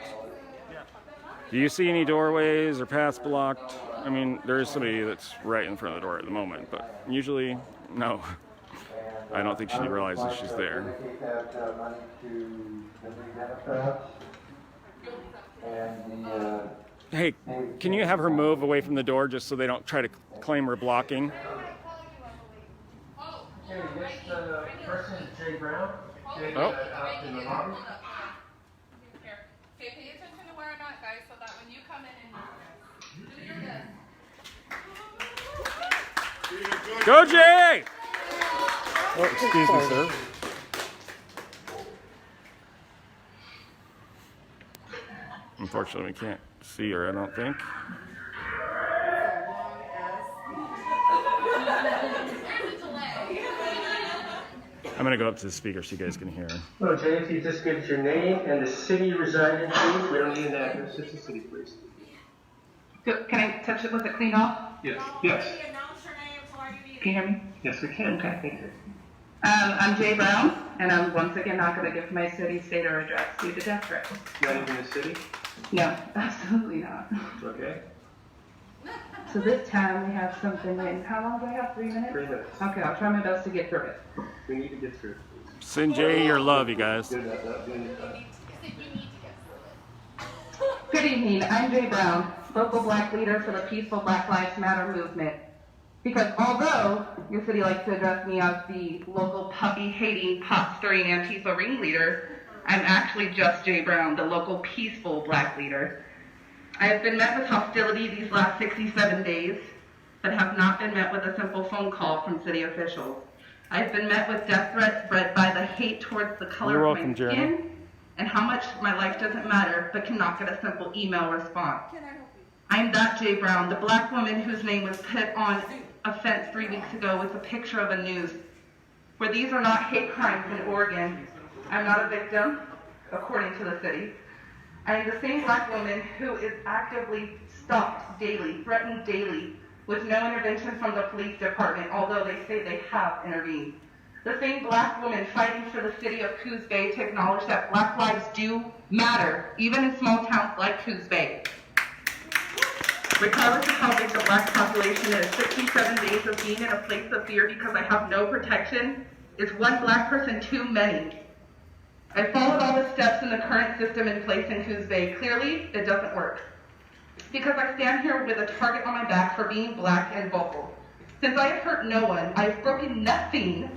Do you see any doorways or paths blocked? I mean, there is somebody that's right in front of the door at the moment, but usually, no. I don't think she realizes she's there. Hey, can you have her move away from the door just so they don't try to claim we're blocking? Okay, this person is Jay Brown. Jay, Oh. Out in the lobby. Okay, pay attention to where I'm at, guys, so that when you come in and do your best. Go, Jay! Oh, excuse me, sir. Unfortunately, we can't see her, I don't think. I'm going to go up to the speaker so you guys can hear. Well, Jay, if you just give us your name and the city you reside in, please. We don't need an address, just the city, please. Can I touch it with a clean off? Yes. Yes. Can you hear me? Yes, we can. Okay, thank you. I'm Jay Brown, and I'm once again not going to give my city, state, or address due to death threats. Not even the city? No, absolutely not. Okay. So this time we have something in, how long do I have, 3 minutes? 3 minutes. Okay, I'll try my best to get through it. We need to get through it, please. Send Jay your love, you guys. Do that, do that. Good evening, I'm Jay Brown, local black leader for the peaceful Black Lives Matter movement. Because although your city likes to address me as the local puppy-hating, pot-stirring Antifa ringleader, I'm actually just Jay Brown, the local peaceful black leader. I have been met with hostility these last 67 days, but have not been met with a simple phone call from city officials. I have been met with death threats bred by the hate towards the color of my skin and how much my life doesn't matter, but cannot get a simple email response. I'm that Jay Brown, the black woman whose name was put on a fence 3 weeks ago with a picture of a noose. Where these are not hate crimes in Oregon, I'm not a victim, according to the city. I am the same black woman who is actively stalked daily, threatened daily, with no intervention from the police department, although they say they have intervened. The same black woman fighting for the city of Coos Bay to acknowledge that black lives do matter, even in small towns like Coos Bay. Regardless of how big the black population is, 67 days of being in a place of fear because I have no protection is one black person too many. I followed all the steps in the current system in place in Coos Bay. Clearly, it doesn't work. Because I stand here with a target on my back for being black and vocal. Since I have hurt no one, I have broken nothing.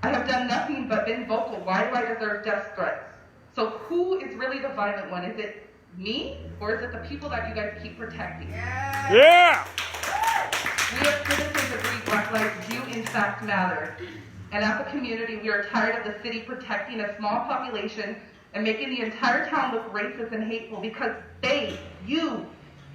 I have done nothing but been vocal. Why do I deserve death threats? So who is really the violent one? Is it me, or is it the people that you guys keep protecting? Yeah! We as citizens agree black lives do in fact matter. And as a community, we are tired of the city protecting a small population and making the entire town look racist and hateful because you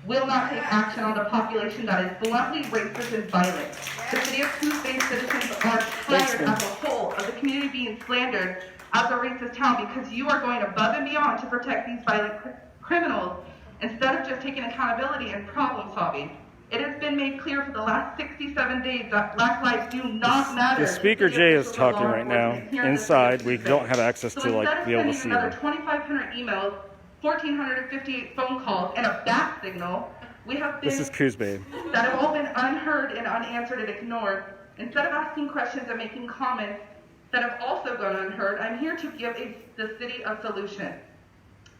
will not take action on the population that is bluntly racist and violent. The city of Coos Bay citizens are tired as a whole of the community being slandered as a racist town because you are going above and beyond to protect these violent criminals instead of just taking accountability and problem solving. It has been made clear for the last 67 days that black lives do not matter. The speaker Jay is talking right now. Inside, we don't have access to like be able to see another them. 2,500 emails, 1,458 phone calls, and a bat signal. We have been This is Coos Bay. that have all been unheard and unanswered and ignored. Instead of asking questions and making comments that have also gone unheard, I'm here to give the city a solution.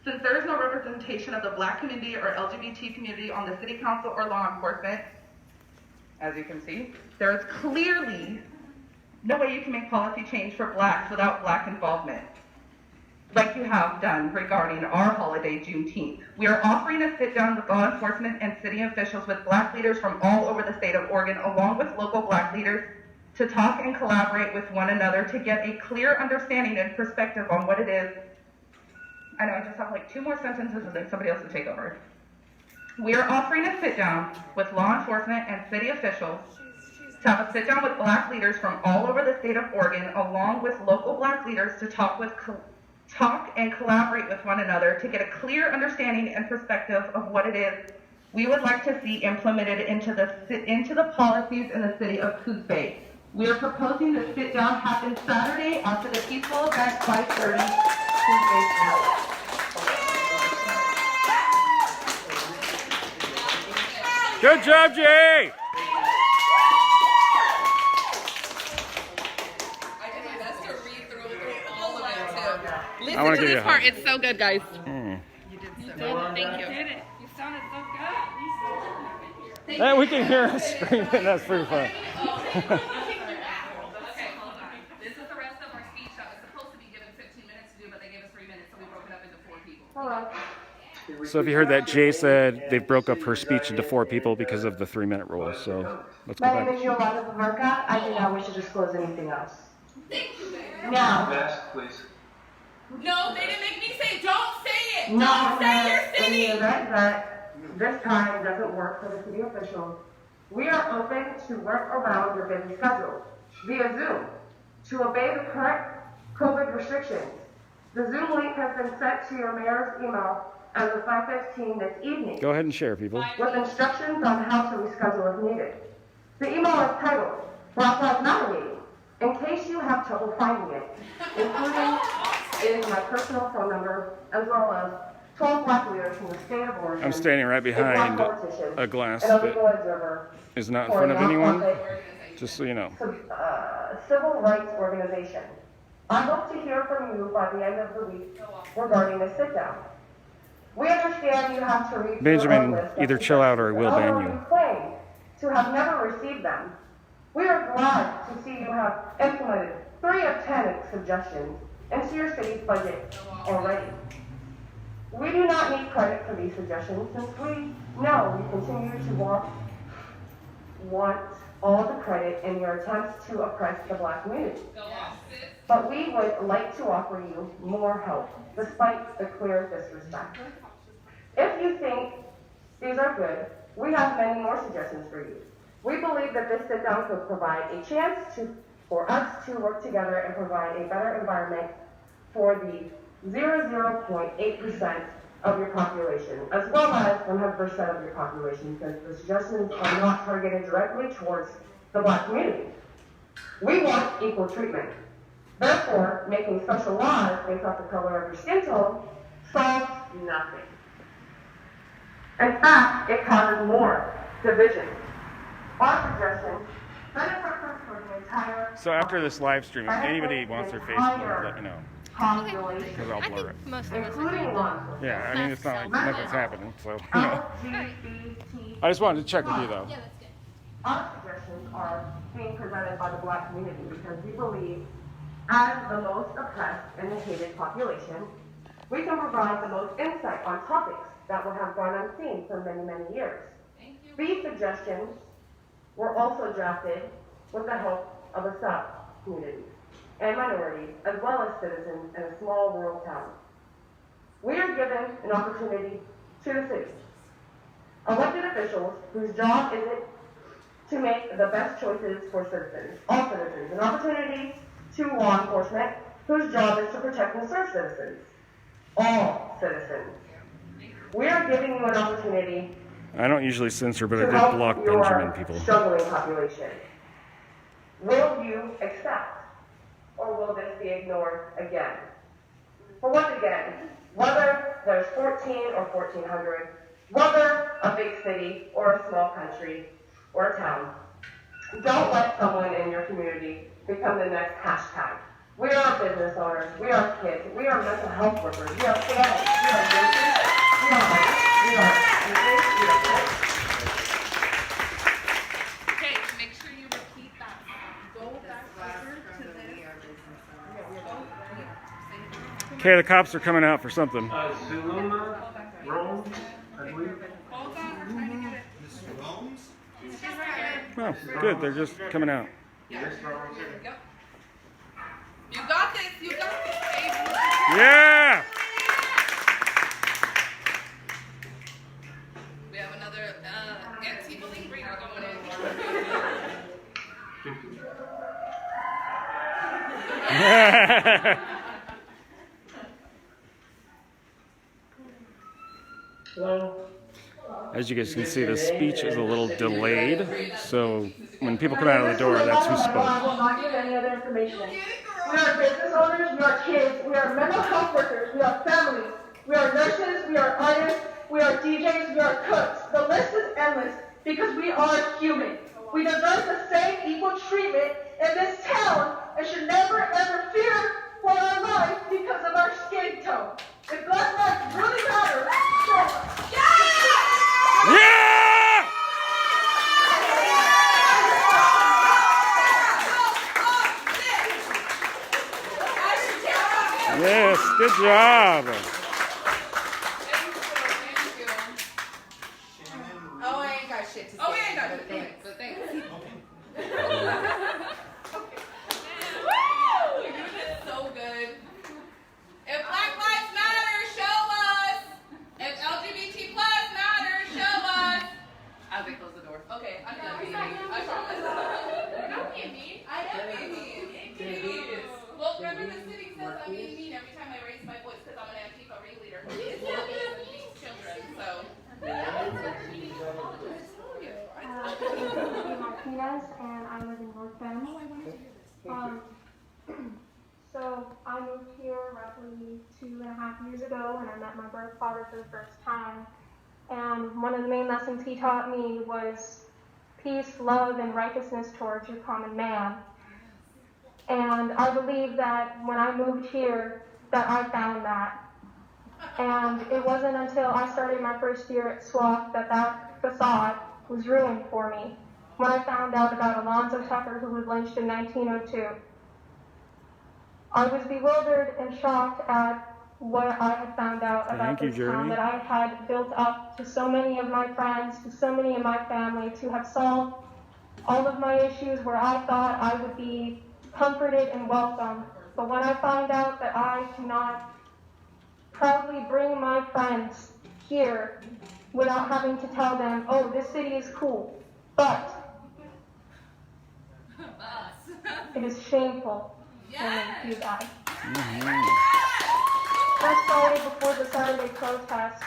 Since there is no representation of the black community or LGBT community on the city council or law enforcement, as you can see, there is clearly no way you can make policy change for blacks without black involvement, like you have done regarding our holiday, Juneteenth. We are offering a sit-down with law enforcement and city officials with black leaders from all over the state of Oregon, along with local black leaders, to talk and collaborate with one another to get a clear understanding and perspective on what it is. I know I just have like 2 more sentences and then somebody else will take over. We are offering a sit-down with law enforcement and city officials to have a sit-down with black leaders from all over the state of Oregon, along with local black leaders to talk and collaborate with one another to get a clear understanding and perspective of what it is we would like to see implemented into the policies in the city of Coos Bay. We are proposing the sit-down happen Saturday after the peaceful event, 5:30, Coos Bay. Good job, Jay! Listen to this part. It's so good, guys. Mm. You did so good. Thank you. You did it. You sounded so good. Hey, we can hear us screaming. That's pretty fun. Okay, hold on. This is the rest of our speech that was supposed to be given 15 minutes to do, but they gave us 3 minutes, so we broke it up into 4 people. Hello. So if you heard that, Jay said they broke up her speech into 4 people because of the 3-minute rule. So let's go back. My name is Yolanda Paverka. I do not wish to disclose anything else. Now. Mask, please. No, they didn't make me say it. Don't say it. No, Don't say your in the city. event that this time doesn't work for the city officials, we are open to work around your busy schedule via Zoom. to obey the current COVID restrictions. The Zoom link has been sent to your mayor's email as of 5:15 this evening. Go ahead and share, people. With instructions on how to reschedule if needed. The email is titled Black Lives Matter Meeting, in case you have trouble finding it, including is my personal phone number, as well as 12 black leaders from the state of Oregon. I'm standing right behind a glass that is not in front of anyone, just so you know. Civil rights organization. I hope to hear from you by the end of the week regarding this sit-down. We understand you have to read Benjamin, your own list either chill out or we'll ban you. Claim to have never received them. We are glad to see you have implemented 3 of 10 suggestions into your city's budget already. We do not need credit for these suggestions since we know you continue to want all the credit in your attempts to oppress the black community. But we would like to offer you more help, despite the clear disrespect. If you think these are good, we have many more suggestions for you. We believe that this sit-down could provide a chance for us to work together and provide a better environment for the 0.8% of your population, as well as 100% of your population, because the suggestions are not targeted directly towards the black community. We want equal treatment. Therefore, making special laws based off the color of your skin tone solves nothing. In fact, it causes more division. Our suggestion benefits for the entire. So after this live stream, if anybody wants their face blurred, let me know. Because I'll blur it. Yeah, I mean, it's not like nothing's happening, so, you know. I just wanted to check with you, though. Yeah, that's good. Our suggestions are being presented by the black community because we believe, as the most oppressed and hated population, we can provide the most insight on topics that would have gone unseen for many, many years. These suggestions were also drafted with the help of the sub-communities and minorities, as well as citizens in a small rural town. We are given an opportunity to the city. Elected officials whose job is it to make the best choices for citizens, all citizens, an opportunity to law enforcement whose job is to protect and serve citizens, all citizens. We are giving you an opportunity. I don't usually censor, but I did block Benjamin, people. Struggling population. Will you accept, or will this be ignored again? For once again, whether there's 14 or 1,400, whether a big city or a small country or a town, don't let someone in your community become the next hashtag. We are business owners, we are kids, we are mental health workers, we are families, we are nurses, we are mothers, we are teachers, we are kids. Okay, make sure you repeat that. Go back over to this. Okay, the cops are coming out for something. Zuluma, Rome, I believe. Hold on, we're trying to get it. Oh, good, they're just coming out. Yep. You got this, baby. Yeah! We have another anti-bullying bringer going in. Hello. As you guys can see, the speech is a little delayed, so when people come out of the door, that's who spoke. I will not give any other information. We are business owners, we are kids, we are mental health workers, we are families, we are nurses, we are artists, we are DJs, we are cooks. The list is endless because we are human. We deserve the same equal treatment in this town and should never ever fear for our life because of our skin tone. If Black lives really matter, show us. Yeah! Yes, good job. Oh, I ain't got shit to say. Oh, we ain't got shit to say, but thanks. Woo! You're doing it so good. If Black Lives Matter, show us. If LGBT plus matter, show us. As they close the door. Okay, I'm done being mean. I promise. You're not being mean. I am being mean. Perez, and I live in North Bend. So I moved here roughly 2.5 years ago, and I met my birth father for the first time. And one of the main lessons he taught me was peace, love, and righteousness towards your common man. And I believe that when I moved here, that I found that. And it wasn't until I started my first year at SWAC that facade was ruined for me. When I found out about Alonzo Tucker, who was lynched in 1902. I was bewildered and shocked at what I had found out about this town that I had built up to so many of my friends, to so many of my family, to have solved all of my issues where I thought I would be comforted and welcome. But when I find out that I cannot proudly bring my friends here without having to tell them, oh, this city is cool, but it is shameful when they do that. Last Friday, before the Saturday protest,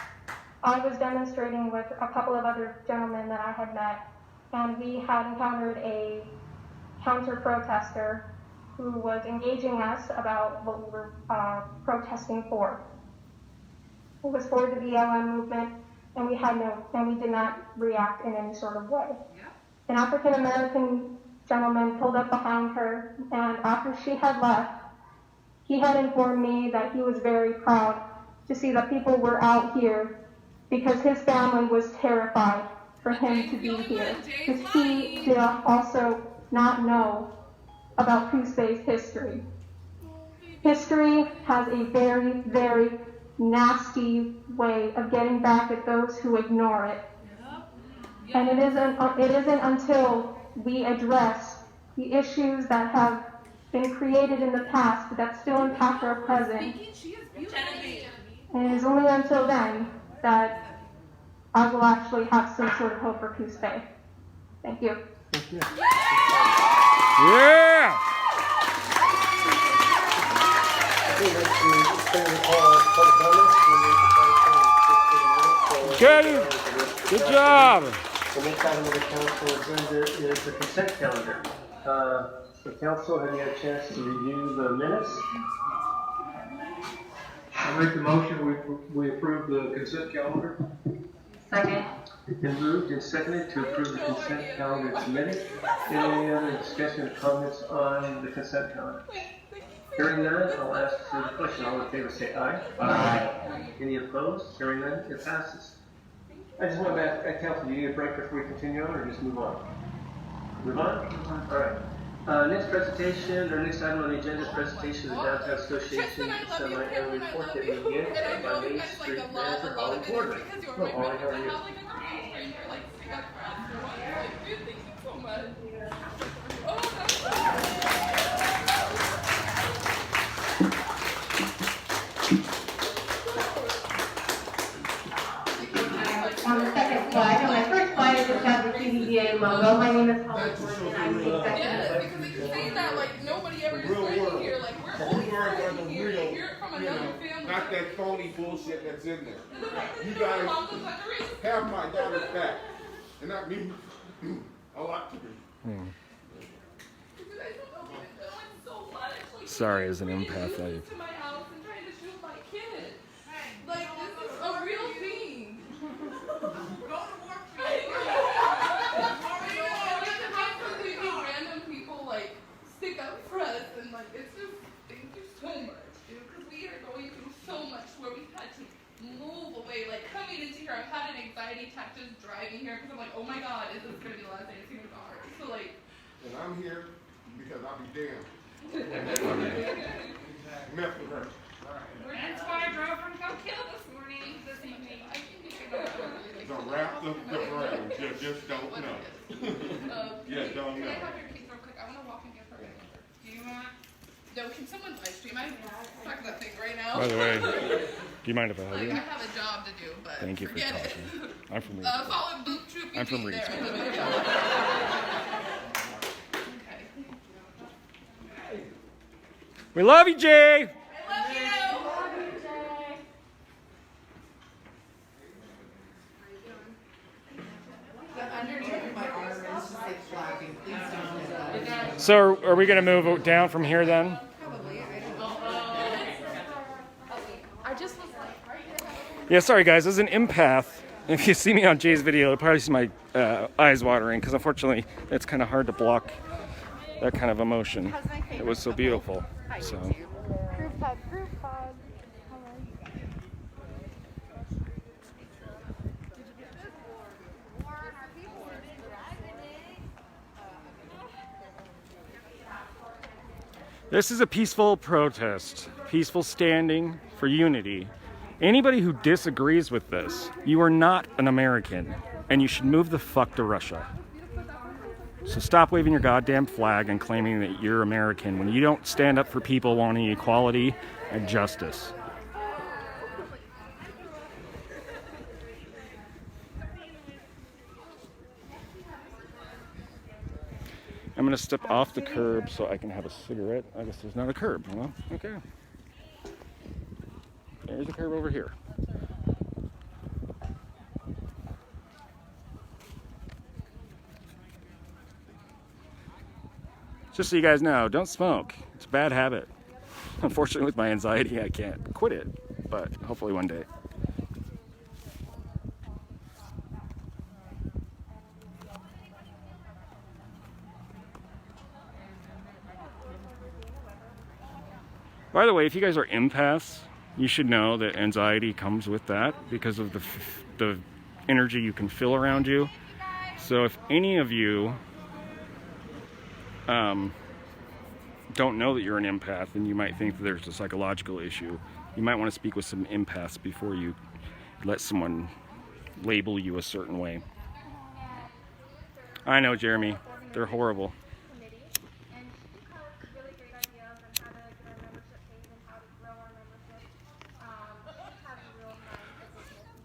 I was demonstrating with a couple of other gentlemen that I had met, and we had encountered a counter-protester who was engaging us about what we were protesting for. It was for the BLM movement, and we did not react in any sort of way. An African-American gentleman pulled up behind her, and after she had left, he had informed me that he was very proud to see that people were out here because his family was terrified for him to be here. Because he did also not know about Coos Bay's history. History has a very, very nasty way of getting back at those who ignore it. And it isn't until we address the issues that have been created in the past that still impact our present. And it is only until then that I will actually have some sort of hope for Coos Bay. Thank you. Thank you. Yeah! Good job. The next item of the council agenda is the consent calendar. The council, have you had a chance to review the minutes? I make the motion, we approve the consent calendar. Second. It's been moved and seconded to approve the consent calendar as submitted. Any other discussion or comments on the consent calendar? Hearing none, I'll ask for the question. All in favor say aye. Aye. Any opposed? Hearing none, it passes. I just want to ask council, do you need a break before we continue on, or just move on? Move on? All right. Next presentation, or next item on the agenda is presentation of the Downtown Association semi-annual report that we begin by Main Street Manager Holly Porter. Hello, Holly, how are you? On the second slide, on my first slide, it just has the CDDA logo. My name is Holly Gordon, and I'm the executive. Yes, because if you say that, like, nobody ever gets ready here. Like, we're only trying to hear it from another family. Not that phony bullshit that's in there. You guys have my daughter's back. And that means a lot to me. Sorry, as an empath, To my house and trying to shoot my kid. Like, this is a real thing. Go to work. Random people like stick up for us, and like it's just thank you so much, dude. Because we are going through so much where we've had to move away. Like coming into here, I've had an anxiety attack just driving here because I'm like, oh my god, is this gonna be the last day I see my daughter? So like. And I'm here because I'll be damned. Mess with her. That's why I drove from Coke Hill this evening. The wrath of the brain, you just don't know. Yeah, don't know. Can I have your keys real quick? I want to walk and give her a number. Do you want? No, can someone live stream? I'm stuck that thing right now. By the way, do you mind if I help you? I have a job to do, but thank you for talking. I'm from Reedsville. Follow Boop Troop. I'm from Reedsville. We love you, Jay. Underneath my arm is just like flapping. Please So are we going to move down from here then? Probably. I just was like, Yeah, sorry guys, as an empath, if you see me on Jay's video, you'll probably see my eyes watering, because unfortunately it's kind of hard to block that kind of emotion. It was so beautiful. So. Group hug, group hug. This is a peaceful protest, peaceful standing for unity. Anybody who disagrees with this, you are not an American, and you should move the fuck to Russia. So stop waving your goddamn flag and claiming that you're American when you don't stand up for people wanting equality and justice. I'm gonna step off the curb so I can have a cigarette. I guess there's not a curb, well, okay. There's a curb over here. Just so you guys know, don't smoke. It's a bad habit. Unfortunately, with my anxiety, I can't quit it, but hopefully one day. By the way, if you guys are empaths, you should know that anxiety comes with that because of the energy you can feel around you. So if any of you don't know that you're an empath and you might think that there's a psychological issue, you might want to speak with some empaths before you let someone label you a certain way. I know, Jeremy, they're horrible.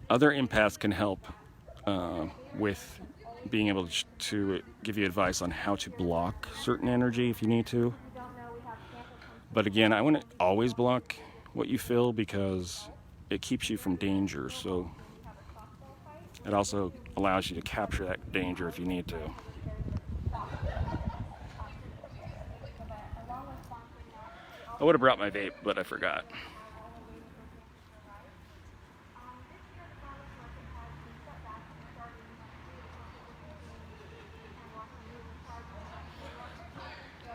Other empaths can help with being able to give you advice on how to block certain energy if you need to. But again, I wouldn't always block what you feel because it keeps you from danger. So it also allows you to capture that danger if you need to. I would have brought my vape, but I forgot.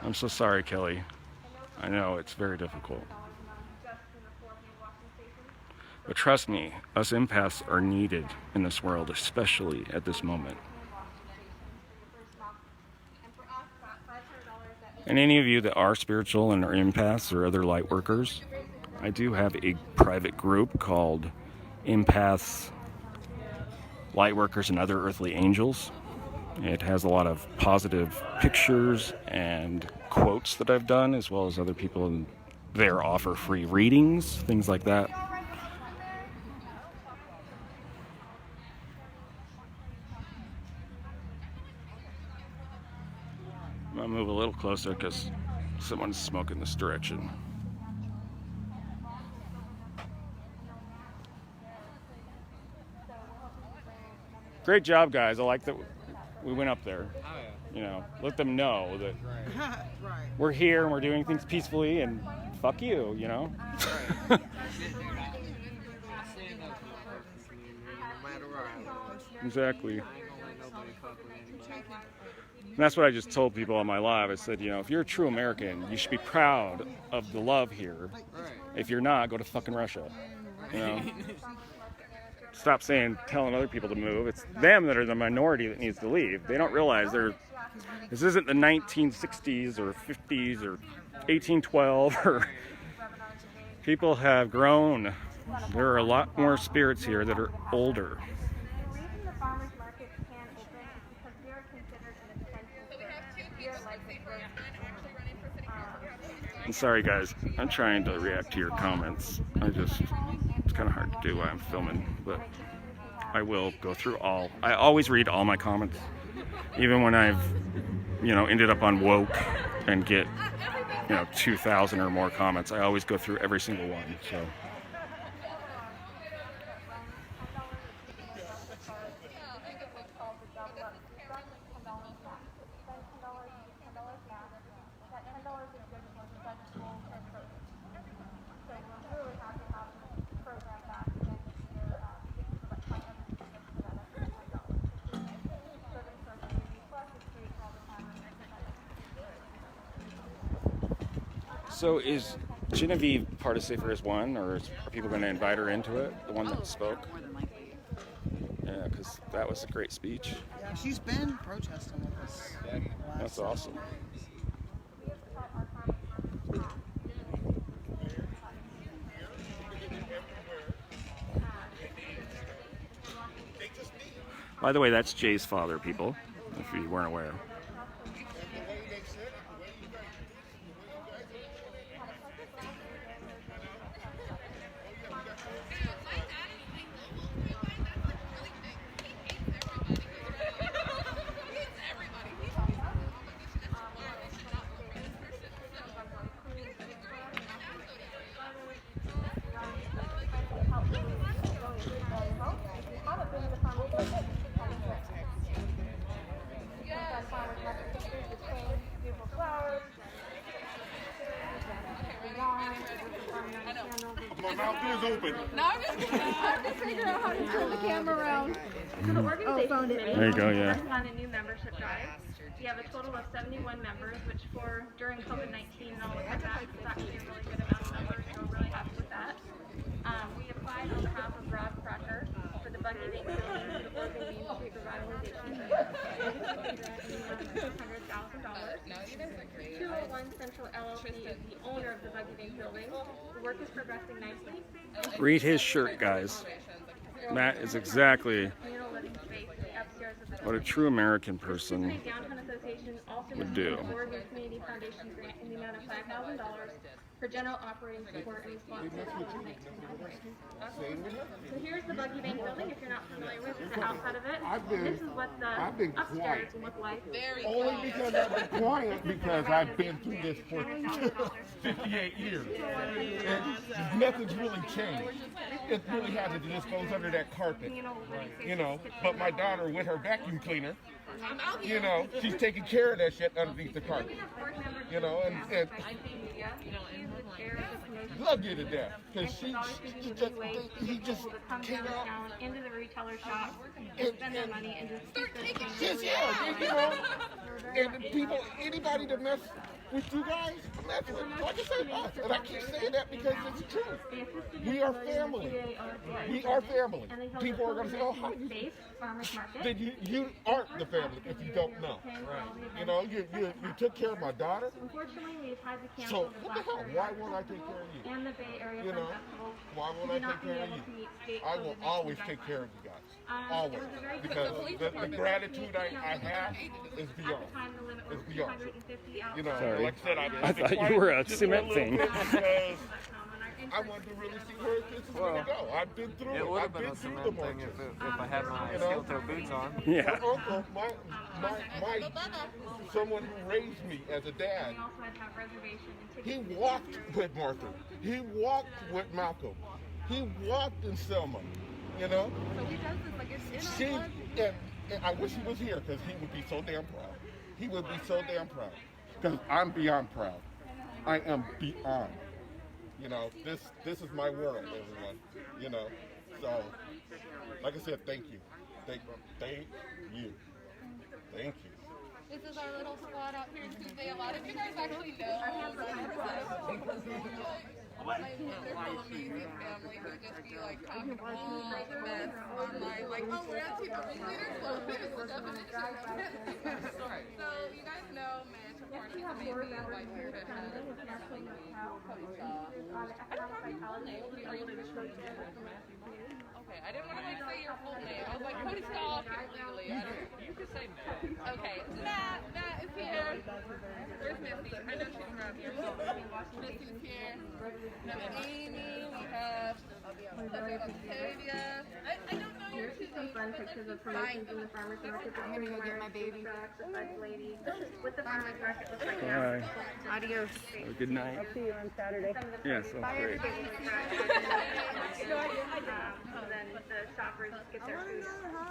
I'm so sorry, Kelly. I know it's very difficult. But trust me, us empaths are needed in this world, especially at this moment. And any of you that are spiritual and are empaths or other light workers, I do have a private group called Empaths, Light Workers, and Other Earthly Angels. It has a lot of positive pictures and quotes that I've done, as well as other people there offer free readings, things like that. I'm gonna move a little closer because someone's smoking this direction. Great job, guys. I like that we went up there. You know, let them know that we're here and we're doing things peacefully, and fuck you, you know? Exactly. And that's what I just told people on my live. I said, you know, if you're a true American, you should be proud of the love here. If you're not, go to fucking Russia. You know? Stop telling other people to move. It's them that are the minority that needs to leave. They don't realize this isn't the 1960s or 50s or 1812 or people have grown. There are a lot more spirits here that are older. I'm sorry guys, I'm trying to react to your comments. It's kind of hard to do while I'm filming, but I will go through I always read all my comments, even when I've, ended up on woke and get, 2,000 or more comments. I always go through every single one, so. So is Genevieve part of Safer as One, or are people going to invite her into it? The one that spoke? More than likely. Yeah, because that was a great speech. Yeah, she's been protesting with us. That's awesome. By the way, that's Jay's father, people, if you weren't aware. My mouth is open. Now I'm just figuring out how to turn the camera around. So the organization committee There you go, yeah. is working on a new membership drive. We have a total of 71 members, which for during COVID-19 and all of that, is actually a really good amount of numbers, so we're really happy with that. We applied on behalf of Rob Crocker for the Buggy Bank building for the Oregon Bean Street revitalization. $100,000. 201 Central LLC is the owner of the Buggy Bank building. The work is progressing nicely. Read his shirt, guys. Matt is exactly what a true American person would do. Oregon Community Foundation grant in the amount of $5,000 for general operating support and response to the COVID-19 pandemic. So here's the Buggy Bank building. If you're not familiar with the outside of it, this is what the upstairs will look like. Only because I've been quiet because I've been through this for 58 years. And nothing's really changed. It really hasn't. It just goes under that carpet. You know, but my daughter with her vacuum cleaner, you know, she's taking care of that shit underneath the carpet. You know, and love you to death because he just came out into the retailer shop and spend their money and just you know, and people, anybody that mess with you guys, mess with, like I say, us. And I keep saying that because it's true. We are family. We are family. People are going to say, oh, how do you? Then you aren't the family if you don't know. You know, you took care of my daughter. Unfortunately, we've had to cancel So what the hell? Why won't I take care of you? and the Bay Area You know, why won't I take care of you? I will always take care of you guys. Always. Because the gratitude I have is beyond. It's beyond. You know, Sorry. like I said, I thought you were a cement thing. Because I wanted to really see where this is going to go. I've been through it. It would have I've been been a through the cement thing marches. if I had my You know? steel-toe boots on. Yeah. My uncle, someone who raised me as a dad, he walked with Martha. He walked with Malcolm. He walked in Selma. You know? So he does this like it's in our blood. And I wish he was here because he would be so damn proud. He would be so damn proud. Because I'm beyond proud. I am beyond. You know, this is my world, everyone. You know, so like I said, thank you, thank you. This is our little squad out here in Coos Bay. A lot of you guys actually know. My wonderful, amazing family who just be like talking all the mess online, like, oh, we're at people ringleaders, so what is the definition of it? So you guys know Mitch, of course, he's amazing, like, here to have Okay, I didn't want to like say your full name. I was like, Cody Shaw, legally. You could say Matt. Okay, Matt is here. Where's Missy? I know she's around here. Missy's here. We have Amy. We have Octavia. I don't know your two names. Fun pictures of promotions in the farmers market. I'm gonna go get my baby. Lady with the farmers market looks like Bye. Adios. Have a good night. I'll see you on Saturday. Yeah, sounds great. So then the shoppers get their food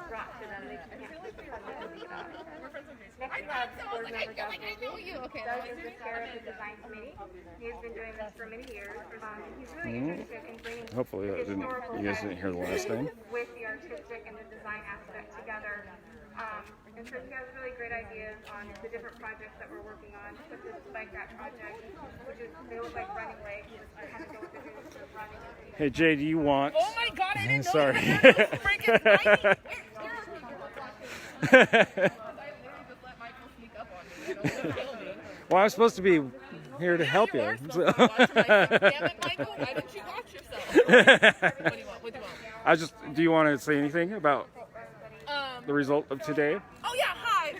brought to them. They can't sleep because next we have board member Doug Wilson. Doug is the chair of the design committee. He's been doing this for many years. He's really interested in bringing Hopefully that didn't. You guys didn't hear the last name. with the artistic and the design aspect together. And so he has really great ideas on the different projects that we're working on, such as the bike rack project, which is, they look like running legs, I had to go with the news for running. Hey Jay, do you want? Oh my God, I didn't know Sorry. you were freaking right. Well, I'm supposed to be here to help you. Damn it, Michael, why didn't you watch yourself? What do you want? What do you want? Do you want to say anything about the result of today? Oh yeah, hi.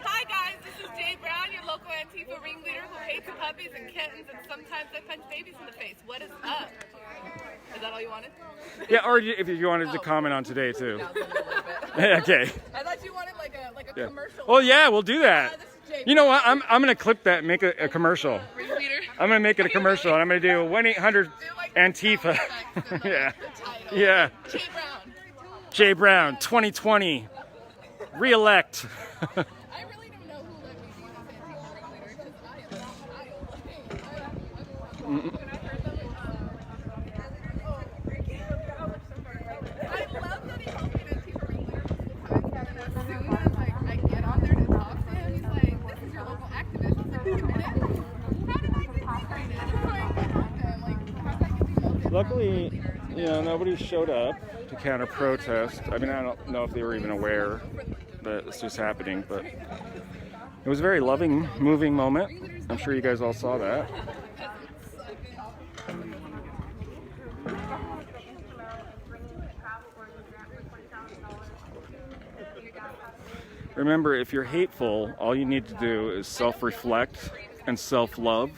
Hi guys, this is Jay Brown, your local Antifa ringleader who hates puppies and kittens, and sometimes I punch babies in the face. What is up? Is that all you wanted? Yeah, or if you wanted to comment on today too. Okay. I thought you wanted like a commercial. Well, yeah, we'll do that. You know what? I'm gonna clip that and make a commercial. I'm gonna make it a commercial, and I'm gonna do 1-800 Antifa. Yeah. Yeah. Jay Brown. Jay Brown, 2020, re-elect. I really don't know who let me be this Antifa ringleader because I am not I love that he calls me an Antifa ringleader multiple times, and as soon as I get on there to talk to him, he's like, "This is your local activist." He's like, "Wait a minute, how did I get decorated?" Luckily, nobody showed up to counter-protest. I mean, I don't know if they were even aware that this was happening, but it was a very loving, moving moment. I'm sure you guys all saw that. Remember, if you're hateful, all you need to do is self-reflect and self-love,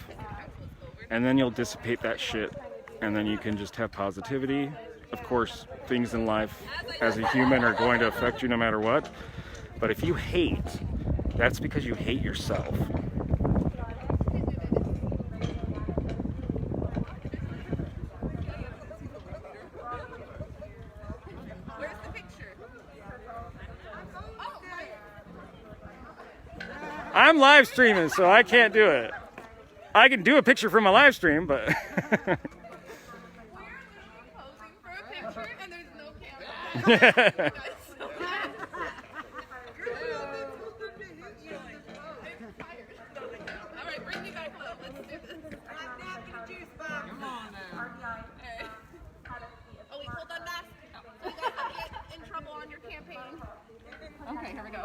and then you'll dissipate that shit, and then you can just have positivity. Of course, things in life as a human are going to affect you no matter what, but if you hate, that's because you hate yourself. I'm live streaming, so I can't do it. I can do a picture from my live stream, but Alright, bring me back up. Let's do this. Come on now. Oh wait, hold on, Matt. You guys don't get in trouble on your campaign. Okay, here we go.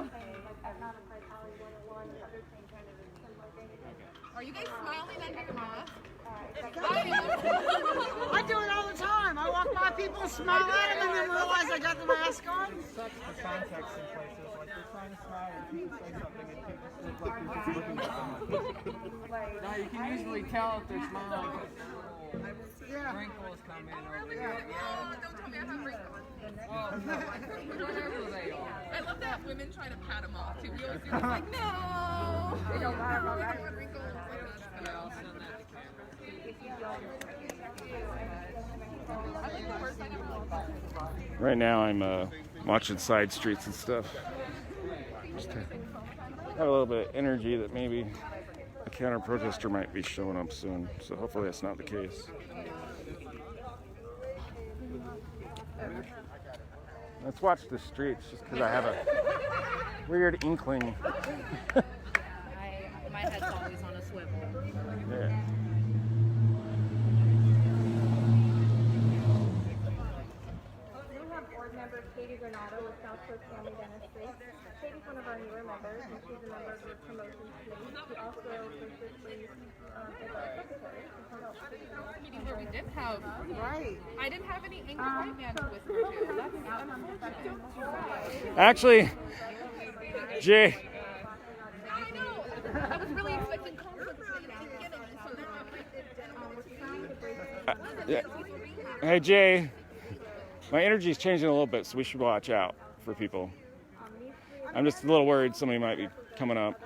Are you guys smiling under your mask? I do it all the time. I walk by people and smile at them and then realize I got the mask on. Such the context in places like they're trying to smile and people say something and people look like they're just looking at someone. Now you can usually tell if they're smiling. Wrinkles come in over here. Oh, don't tell me I have wrinkles. Well, no, whatever they are. I love that women try to pat them off too. We always do this like, no. They don't want wrinkles. I'll send that to Cameron. right now I'm watching side streets and stuff. Just to have a little bit of energy that maybe a counter-protester might be showing up soon. So hopefully that's not the case. Let's watch the streets just because I have a weird inkling. My head's always on a swivel. Yeah. We have board member Katie Granado with South Coast Family Dentistry. Katie's one of our newer members, and she's a member of the promotions committee. She also persistently is our secretary. Meeting where we did have, right? I didn't have any angry white man to whisper to. That's unfortunate. Actually, Jay. I know. I was really expecting conflict from the beginning, so now I'm Yeah. Hey Jay, my energy's changing a little bit, so we should watch out for people. I'm just a little worried somebody might be coming up.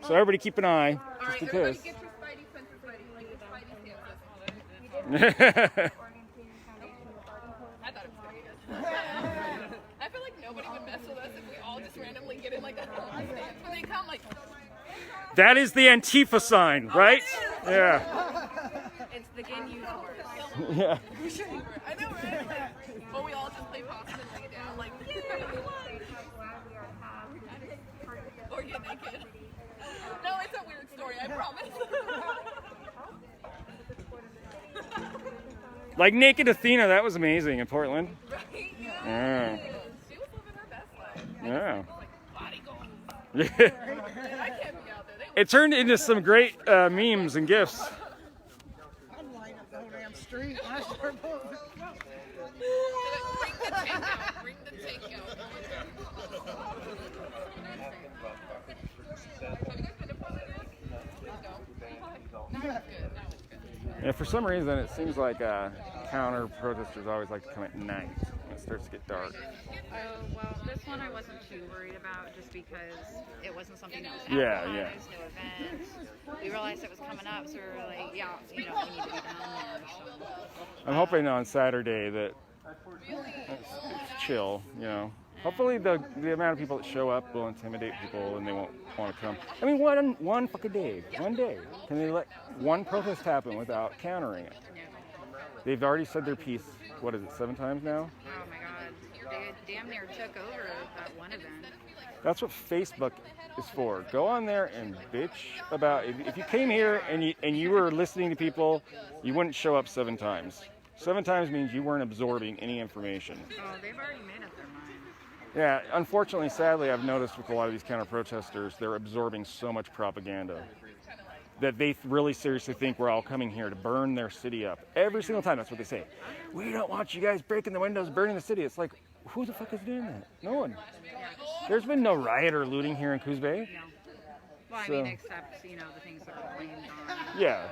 So everybody keep an eye, just in case. Get your spidey senses ready, like your spidey senses. I thought it was serious. I feel like nobody would mess with us if we all just randomly get in like a stance when they come like. That is the Antifa sign, right? Yeah. It's the GNU force. Yeah. I know, right? But we all just play possum and lay down, like, yay, we won! Like Naked Athena, that was amazing in Portland. Yeah. She was living her best life. Yeah. Body goals. Yeah. I can't be out there. It turned into some great memes and gifs. I'm lining up the whole damn street when I start moving. Bring the takeout. Bring the takeout. Yeah, for some reason, it seems like counter protesters always like to come at night when it starts to get dark. Oh, well, this one I wasn't too worried about just because it wasn't something that was Yeah, advertised, no event. We realized it was coming up, so we were like, yeah, you know, we need to be down there. So. I'm hoping on Saturday that it's chill, you know. Hopefully the amount of people that show up will intimidate people and they won't want to come. I mean, one fucking day, one day. Can they let one protest happen without countering it? They've already said their piece, what is it, 7 times now? Oh my God, they damn near took over that one event. That's what Facebook is for. Go on there and bitch about, if you came here and you were listening to people, you wouldn't show up 7 times. 7 times means you weren't absorbing any information. Oh, they've already made up their mind. Yeah, unfortunately, sadly, I've noticed with a lot of these counter-protesters, they're absorbing so much propaganda that they really seriously think we're all coming here to burn their city up. Every single time, that's what they say. We don't want you guys breaking the windows, burning the city. It's like, who the fuck is doing that? No one. There's been no riot or looting here in Coos Bay. No. Well, So, I mean, except, you know, the things that are blamed on. yeah.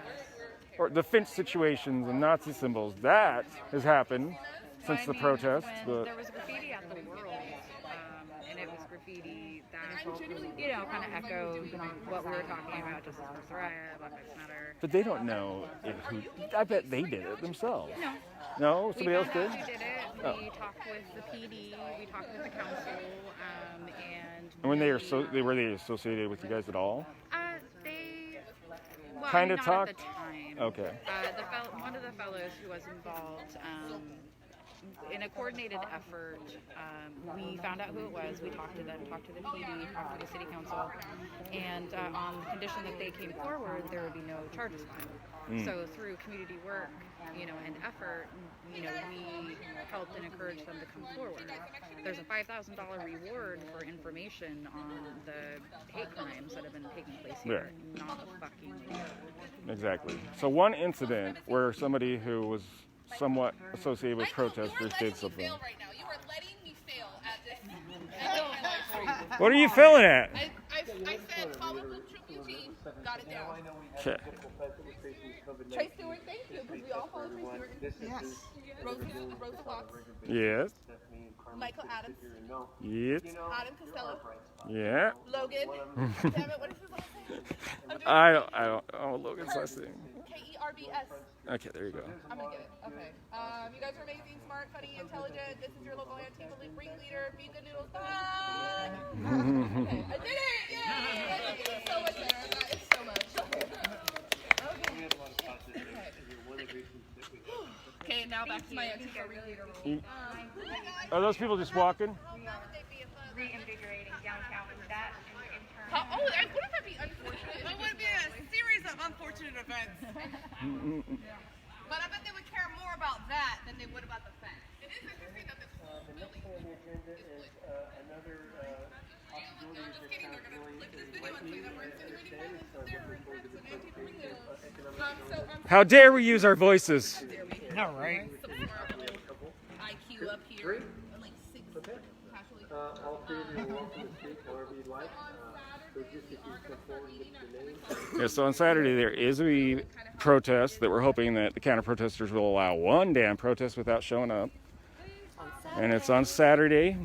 Or the Finch situations and Nazi symbols. That has happened since the protests. But There was graffiti at the World, and it was graffiti that, you know, kind of echoed what we were talking about, Justice for Soraya, Black Lives Matter. But they don't know who. I bet they did it themselves. No. No? Somebody else did? We did it. Oh. We talked with the PD, we talked with the council, and And when they were they associated with you guys at all? they well, Kind of not talked? at the time. Okay. One of the fellows who was involved in a coordinated effort, we found out who it was. We talked to them, talked to the PD, talked to the city council, and on the condition that they came forward, there would be no charges filed. So through community work, you know, and effort, you know, we helped and encouraged them to come forward. There's a $5,000 reward for information on the hate crimes that have been taking place here. Yeah. Not a fucking word. Exactly. So one incident where somebody who was somewhat associated with protesters did something. You are letting me fail at this. What are you feeling at? I said follow Troop Eugene. Got it down. Okay. Trace Stewart, thank you, because we all follow Trace Stewart. Yes. Rosa Fox. Yes. Michael Adams. Yes. Adam Costello. Yeah. Logan. Damn it, what is his last name? I don't know Logan's last name. K-E-R-B-S. Okay, there you go. I'm gonna get it. Okay. You guys are amazing, smart, funny, intelligent. This is your local ringleader. Be good noodles. Bye. Okay, I did it! Yay! I did it so much better. That is so much. Okay, now back to my Antifa ringleader role. Are those people just walking? Reinvigorating downtown with that and Wouldn't that be unfortunate? It would be a series of unfortunate events. But I bet they would care more about that than they would about the fact. It is interesting that this whole building is split. No, I'm just kidding. They're gonna flip this video and say that we're insinuating violence. They're referring to an Antifa ringleader. How dare we use our voices? All right. IQ up here. Like 6 casually. All 3 of you are welcome to speak however you'd like. So just if you come forward with your name. Yeah, so on Saturday there is a protest that we're hoping that the counter-protesters will allow one damn protest without showing up. And it's on Saturday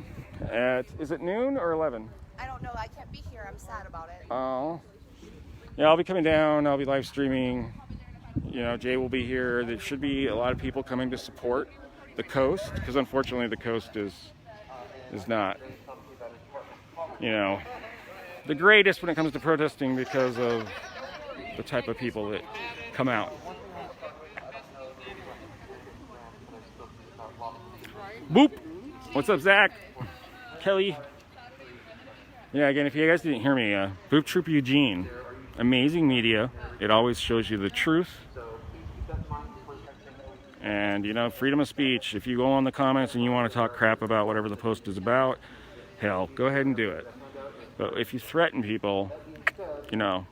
at, is it noon or 11? I don't know. I can't be here. I'm sad about it. Oh. Yeah, I'll be coming down. I'll be live streaming. You know, Jay will be here. There should be a lot of people coming to support the coast, because unfortunately the coast is not, you know, the greatest when it comes to protesting because of the type of people that come out. Boop! What's up, Zach? Kelly? Yeah, again, if you guys didn't hear me, Boop Troop Eugene amazing media. It always shows you the truth. And, you know, freedom of speech. If you go on the comments and you want to talk crap about whatever the post is about, hell, go ahead and do it. But if you threaten people, you know,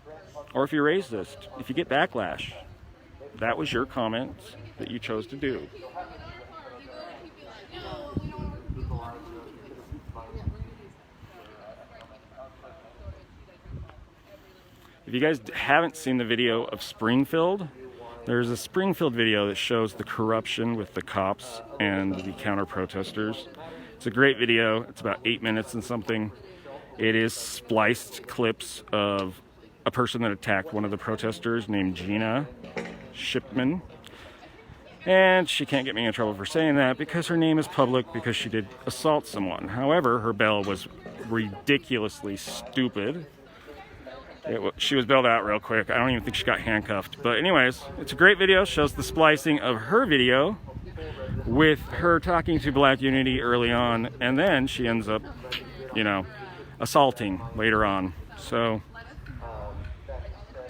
or if you're racist, if you get backlash, that was your comment that you chose to do. If you guys haven't seen the video of Springfield, there's a Springfield video that shows the corruption with the cops and the counter-protesters. It's a great video. It's about 8 minutes and something. It is spliced clips of a person that attacked one of the protesters named Gina Shipman. And she can't get me in trouble for saying that because her name is public because she did assault someone. However, her bail was ridiculously stupid. She was bailed out real quick. I don't even think she got handcuffed. But anyways, it's a great video. Shows the splicing of her video with her talking to Black Unity early on. And then she ends up, you know, assaulting later on. So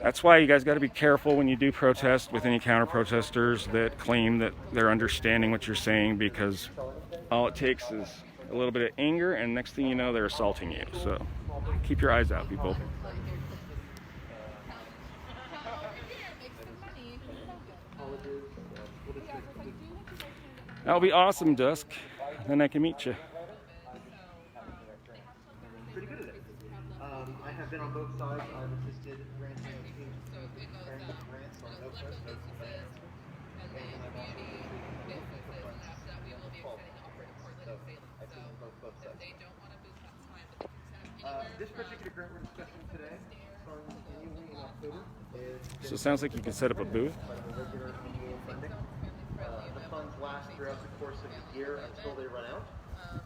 that's why you guys got to be careful when you do protest with any counter-protesters that claim that they're understanding what you're saying, because all it takes is a little bit of anger and next thing you know, they're assaulting you. So keep your eyes out, people. That'll be awesome, Dusk. Then I can meet you. Pretty good at it. I have been on both sides. I've assisted granting grants on no first, no second. This particular grant we're discussing today, funds annually in October. So it sounds like you can set up a booth. The funds last throughout the course of the year until they run out,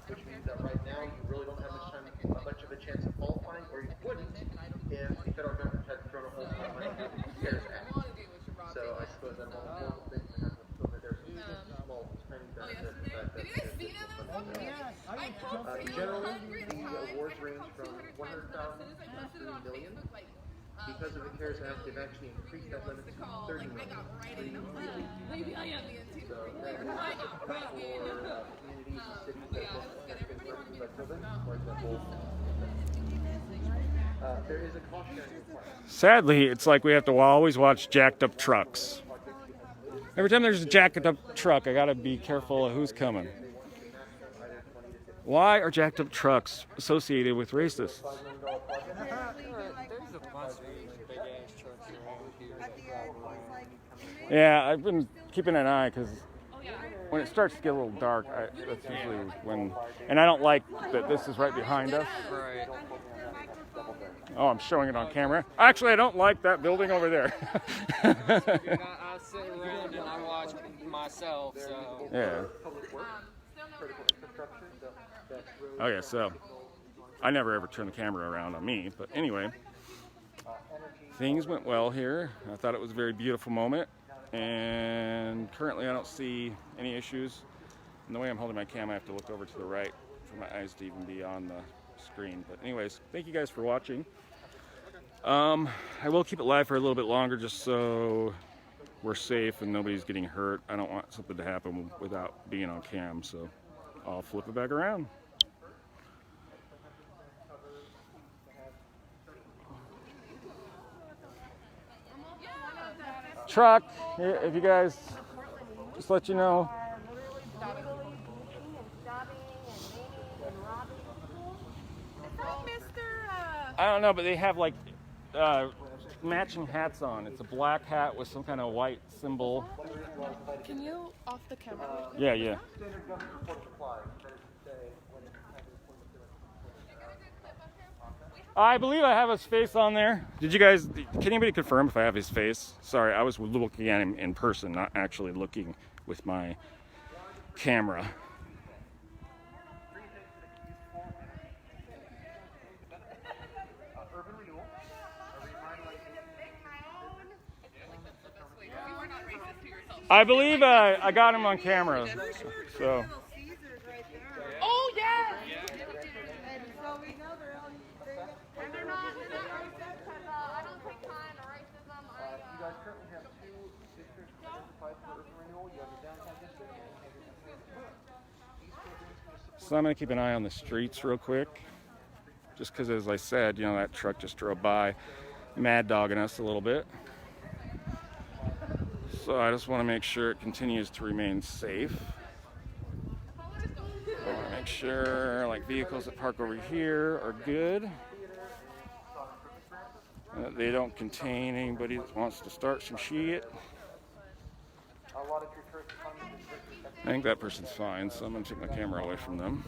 which means that right now you really don't have much of a chance of qualifying, or you wouldn't if the federal government had thrown a whole lot of money into the CARES Act. So I suppose that all the things that happen so that there's a small tiny benefit to the fact that generally the awards range from $100,000 to $3 million. Because of the CARES Act, they've actually increased that limit to $30 million. So that is for communities and cities that have been affected by COVID, for example. There is a cost sharing requirement. Sadly, it's like we have to always watch jacked up trucks. Every time there's a jacked up truck, I gotta be careful of who's coming. Why are jacked up trucks associated with racists? Yeah, I've been keeping an eye because when it starts to get a little dark, that's usually when. And I don't like that this is right behind us. Right. Oh, I'm showing it on camera. Actually, I don't like that building over there. I sit around and I watch myself, so. Yeah. Okay, so I never ever turn the camera around on me, but anyway, things went well here. I thought it was a very beautiful moment, and currently I don't see any issues. And the way I'm holding my cam, I have to look over to the right for my eyes to even be on the screen. But anyways, thank you guys for watching. I will keep it live for a little bit longer just so we're safe and nobody's getting hurt. I don't want something to happen without being on cam, so I'll flip it back around. Truck, if you guys, just let you know. I don't know, but they have like matching hats on. It's a black hat with some kind of white symbol. Can you off the camera? Yeah, yeah. I believe I have his face on there. Did you guys, can anybody confirm if I have his face? Sorry, I was looking at him in person, not actually looking with my camera. I believe I got him on camera, so. Oh, yeah! And so we know they're not, I don't take time. have two districts identified for urban renewal. You have the downtown district and you have your East Province. So I'm going to keep an eye on the streets real quick. Just because, as I said, you know, that truck just drove by, mad dogging us a little bit. So I just want to make sure it continues to remain safe. I want to make sure, like, vehicles that park over here are good. And that they don't contain anybody that wants to start some shit. I think that person's fine, so I'm going to take my camera away from them.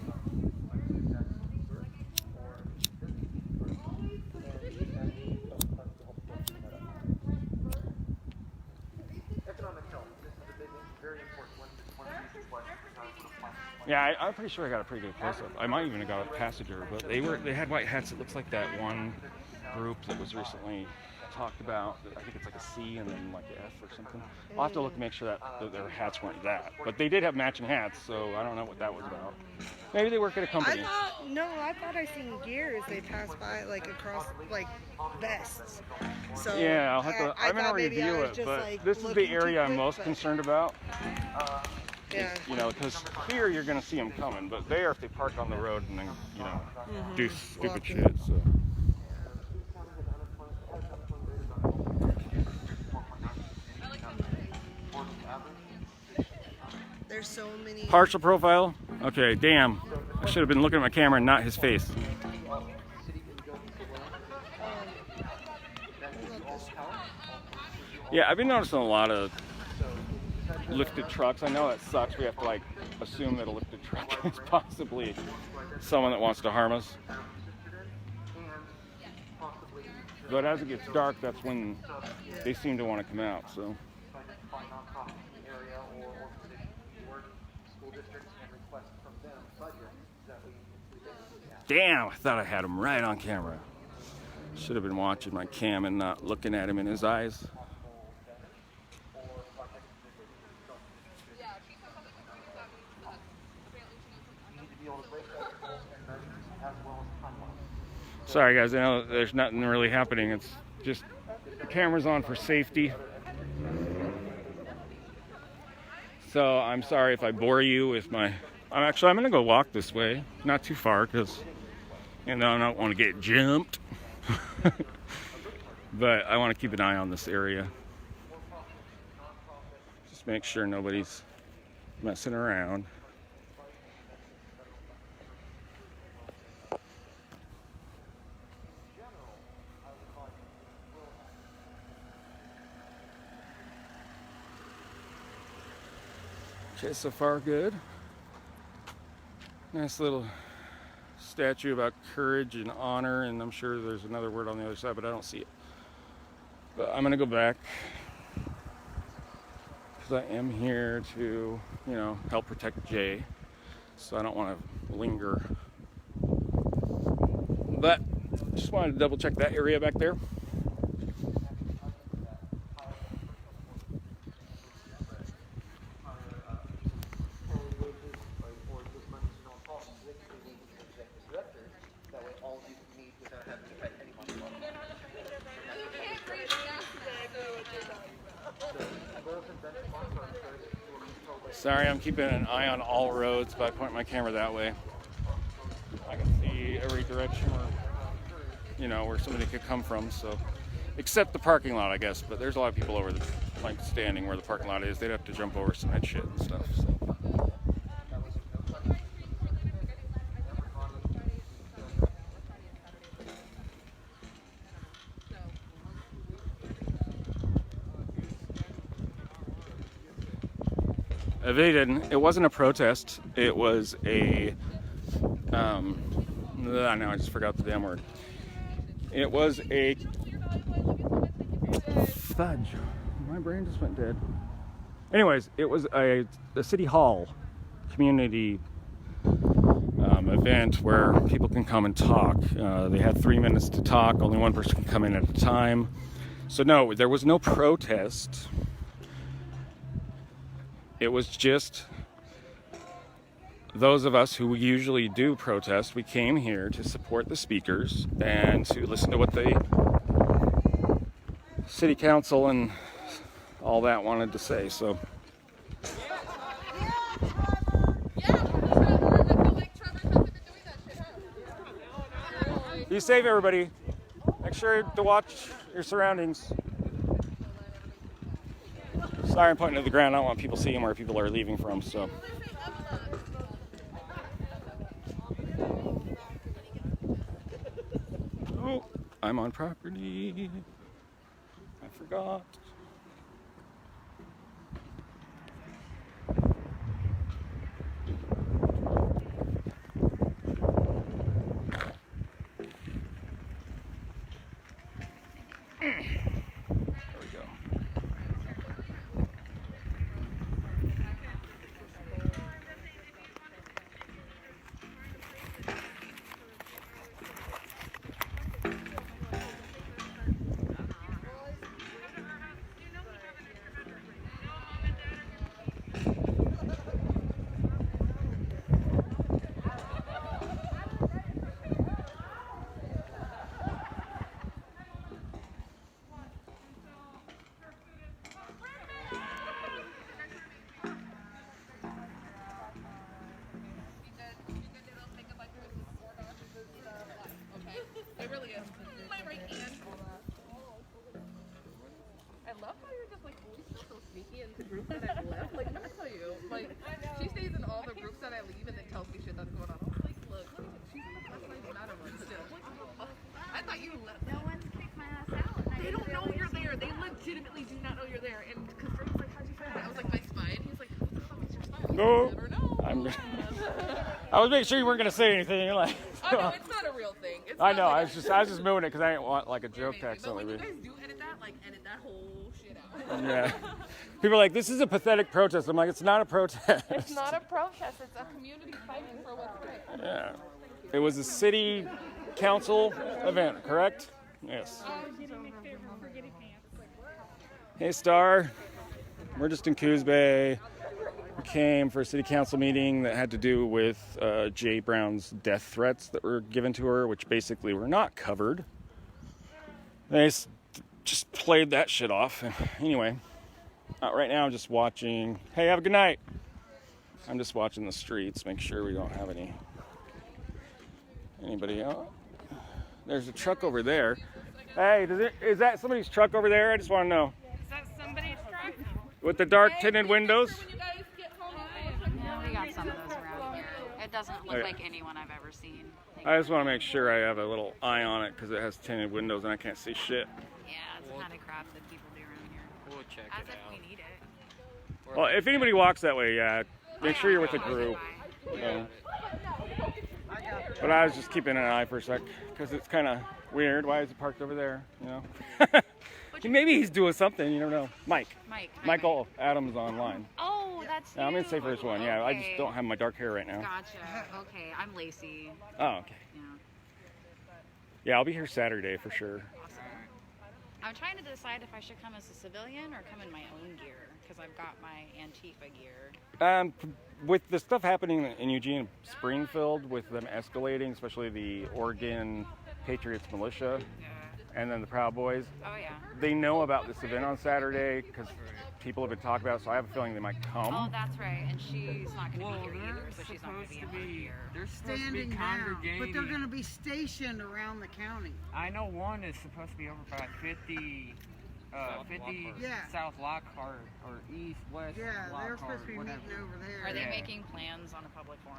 Yeah, I'm pretty sure I got a pretty good close-up. I might even have got a passenger, but they had white hats. It looks like that one group that was recently talked about. I think it's like a C and then like an F or something. I'll have to look to make sure that their hats weren't that. But they did have matching hats, so I don't know what that was about. Maybe they work at a company. I thought I seen gears. They passed by like across like vests. So yeah, I'll have to. I'm gonna review it, but like, this is the area I'm most concerned about. Yeah. You know, because here you're gonna see them coming, but there, if they park on the road and then do stupid shit, so. There's so many. Partial profile? Okay, damn. I should have been looking at my camera and not his face. Yeah, I've been noticing a lot of lifted trucks. I know that sucks. We have to like assume that a lifted truck is possibly someone that wants to harm us. But as it gets dark, that's when they seem to want to come out, so. Damn, I thought I had him right on camera. Should have been watching my cam and not looking at him in his eyes. Sorry guys, I know there's nothing really happening. It's just the camera's on for safety. So I'm sorry if I bore you with my... I'm gonna go walk this way, not too far, because I don't want to get jumped. But I want to keep an eye on this area. Just make sure nobody's messing around. Okay, so far good. Nice little statue about courage and honor, and I'm sure there's another word on the other side, but I don't see it. But I'm gonna go back because I am here to, help protect Jay. So I don't want to linger. But just wanted to double check that area back there. Sorry, I'm keeping an eye on all roads by pointing my camera that way. I can see every direction where somebody could come from, so except the parking lot, I guess. But there's a lot of people over standing where the parking lot is. They'd have to jump over cement shit and stuff. So. They didn't. It wasn't a protest. It was a. Now I just forgot the damn word. It was a. Fudge. My brain just went dead. Anyways, it was a city hall community event where people can come and talk. They had 3 minutes to talk. Only one person can come in at a time. So no, there was no protest. It was just those of us who usually do protest. We came here to support the speakers and to listen to what the city council and all that wanted to say. So. Be safe, everybody. Make sure to watch your surroundings. Sorry, I'm pointing to the ground. I don't want people seeing where people are leaving from. So. Oh, I'm on property. I forgot. It really is. My right hand. I love how you're just like always so sneaky into groups that I've left. Like, let me tell you, like, she stays in all the groups that I leave and then tells me shit that's going on. I'm like, look, she's in the Black Lives Matter one still. I thought you left. No one's kicked my ass out. They don't know you're there. They legitimately do not know you're there. And because Frank was like, how'd you find out? I was like, my spy. And he's like, who the fuck is your spy? No. Never know. I was making sure you weren't gonna say anything. Like, oh no, it's not a real thing. It's I know. Like I was just moving it because I didn't want like a joke text. But when you guys do edit that, like edit that whole shit out. Yeah. People are like, this is a pathetic protest. I'm like, it's not a protest. It's not a protest. It's a community fighting for what's right. Yeah. It was a city council event, correct? Yes. Hey, Star. We're just in Coos Bay. We came for a city council meeting that had to do with Jay Brown's death threats that were given to her, which basically were not covered. They just played that shit off. Anyway, right now I'm just watching. Hey, have a good night. I'm just watching the streets, make sure we don't have anybody else. There's a truck over there. Hey, is that somebody's truck over there? I just want to know. Is that somebody's truck? With the dark tinted windows? Yeah, we got some of those around here. It doesn't look like anyone I've ever seen. I just want to make sure I have a little eye on it because it has tinted windows and I can't see shit. Yeah, it's the kind of crap that people do around here. We'll check As it if out. we need it. Well, if anybody walks that way, yeah, make sure you're with a group. But I was just keeping an eye for a sec because it's kind of weird. Why is it parked over there? You know, maybe he's doing something. You never know. Michael Adams online. Oh, that's I'm gonna say first one. Yeah, I just don't have my dark hair right now. Gotcha. Okay, I'm Lacey. Oh, okay. Yeah, I'll be here Saturday for sure. Awesome. I'm trying to decide if I should come as a civilian or come in my own gear because I've got my Antifa gear. With the stuff happening in Eugene, Springfield, with them escalating, especially the Oregon Patriots militia, and then the Proud Boys. Oh yeah. They know about this event on Saturday because people have been talking about it, so I have a feeling they might come. Oh, that's right. And she's not going to be here either, so she's not going to be in my gear. They're supposed to be Standing down, congregating. but they're going to be stationed around the county. I know one is supposed to be over by 50 South Lockhart or East West. Yeah, Lockhart, they're supposed to be whatever. meeting over there. Are they making plans on a public forum?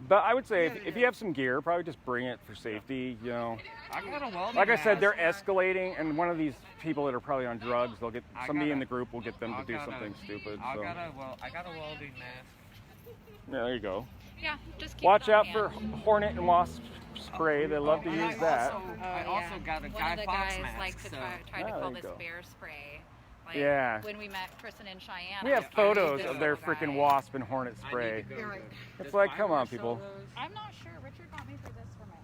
But I would say if you have some gear, probably just bring it for safety. You know, I got a welding like I said, mask. they're escalating, and one of these people that are probably on drugs, they'll get somebody in the group will get them to do something stupid. So. I got a welding mask. Yeah, there you go. Yeah, just keep Watch it on out hand. for hornet and wasp spray. They love to use that. I also got a One Guy of the Fawkes guys mask. likes to try to call this bear spray. Like, Yeah. When we met Kristen and Cheyenne, We have I photos used of this their little freaking guy. wasp and hornet spray. It's like, come on, people. I'm not sure. Richard got me for this for my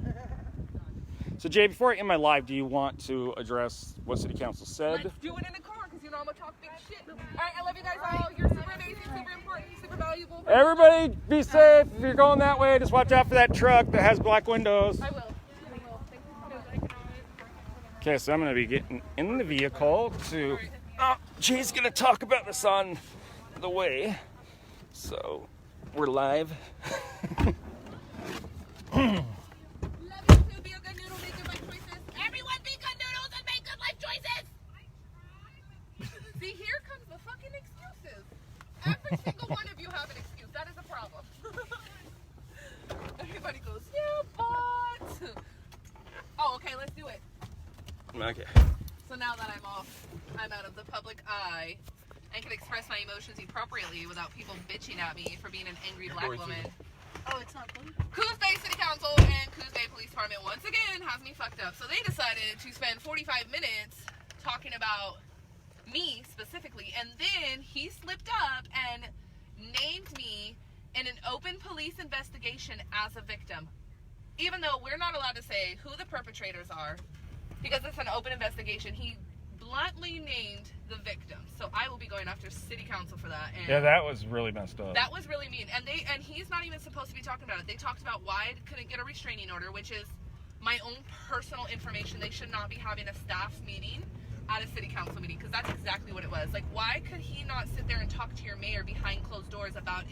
uncle. So, Jay, before I end my live, do you want to address what City Council said? Let's do it in the car because you know I'm gonna talk big shit. All right, I love you guys all. You're super amazing, super important, super valuable. Everybody, be safe. If you're going that way, just watch out for that truck that has black windows. I will. Okay, so I'm going to be getting in the vehicle to... Oh, Jay's going to talk about this on the way. So, we're live. See, here comes the fucking excuses. Every single one of you have an excuse. That is a problem. Everybody goes, yeah, but... Oh, okay, let's do it. Okay. So now that I'm out of the public eye and can express my emotions appropriately without people bitching at me for being an angry black woman. Oh, it's not funny? Coos Bay City Council and Coos Bay Police Department once again has me fucked up. So they decided to spend 45 minutes talking about me specifically, and then he slipped up and named me in an open police investigation as a victim, even though we're not allowed to say who the perpetrators are because it's an open investigation. He bluntly named the victim, so I will be going after city council for that. And yeah, that was really messed up. that was really mean, and he's not even supposed to be talking about it. They talked about why I couldn't get a restraining order, which is my own personal information. They should not be having a staff meeting at a city council meeting, because that's exactly what it was. Like, why could he not sit there and talk to your mayor behind closed doors about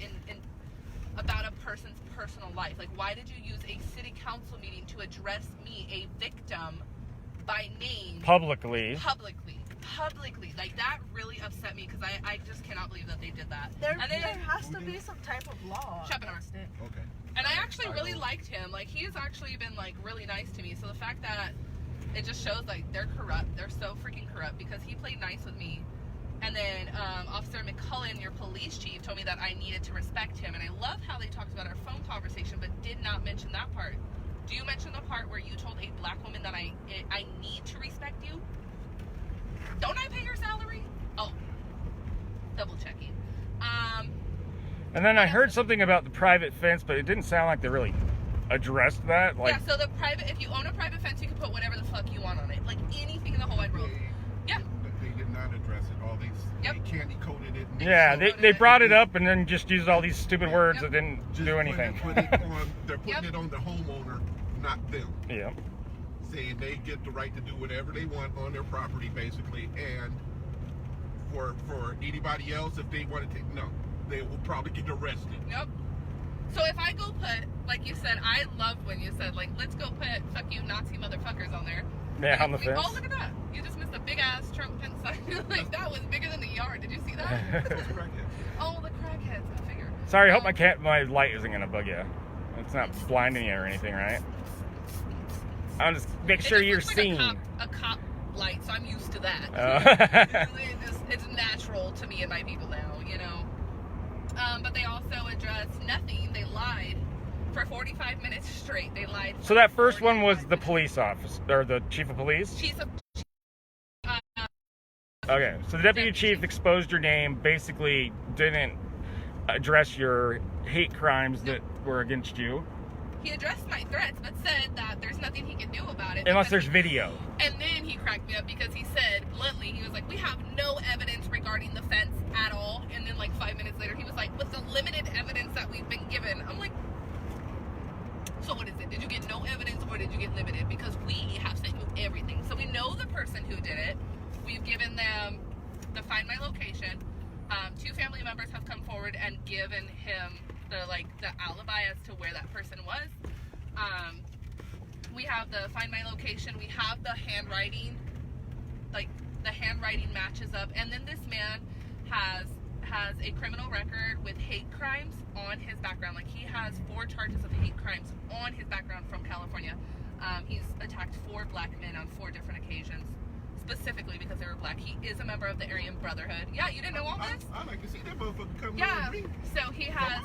about a person's personal life? Like, why did you use a city council meeting to address me, a victim, by name? Publicly. Like, that really upset me, because I just cannot believe that they did that. There has to be some type of law. Shepinar. Okay. And I actually really liked him. Like, he's actually been, like, really nice to me. So the fact that it just shows, like, they're corrupt. They're so freaking corrupt, because he played nice with me. And then Officer McCullen, your police chief, told me that I needed to respect him. And I love how they talked about our phone conversation, but did not mention that part. Do you mention the part where you told a black woman that I need to respect you? Don't I pay your salary? Oh, double checking. And then I heard something about the private fence, but it didn't sound like they really addressed that. Like, yeah, so the private, if you own a private fence, you can put whatever the fuck you want on it. Like, anything in the whole wide world. Yeah. They did not address it. All these, they candy coated it. yeah, they brought it up and then just used all these stupid words that didn't do anything. They're putting it on the homeowner, not them. Yeah. Saying they get the right to do whatever they want on their property, basically, and for anybody else, if they want to take, no, they will probably get arrested. Nope. So if I go put, like you said, I loved when you said, like, let's go put fuck you Nazi motherfuckers on there. Yeah, on the fence. Oh, look at that. You just missed a big ass Trump fence sign. Like, that was bigger than the yard. Did you see that? Oh, the crackheads. I figure. Sorry, I hope my light isn't going to bug you. It's not blinding you or anything, right? I'll just make sure you're seen. A cop light, so I'm used to that. It's natural to me and my people now, you know. But they also addressed nothing. They lied for 45 minutes straight. They lied. So that first one was the police officer, or the chief of police? Okay, so the deputy chief exposed your name, basically didn't address your hate crimes that were against you. He addressed my threats, but said that there's nothing he can do about it. Unless there's video. And then he cracked me up because he said bluntly, he was like, we have no evidence regarding the fence at all. And then like 5 minutes later, he was like, with the limited evidence that we've been given. I'm like, so what is it? Did you get no evidence or did you get limited? Because we have sent you everything. So we know the person who did it. We've given them the Find My Location. 2 family members have come forward and given him the alibi as to where that person was. We have the Find My Location. We have the handwriting. Like, the handwriting matches up. And then this man has a criminal record with hate crimes on his background. Like, he has 4 charges of hate crimes on his background from California. He's attacked 4 black men on 4 different occasions, specifically because they were black. He is a member of the Aryan Brotherhood. Yeah, you didn't know all this? I like to see that motherfucker come. Yeah, so he has,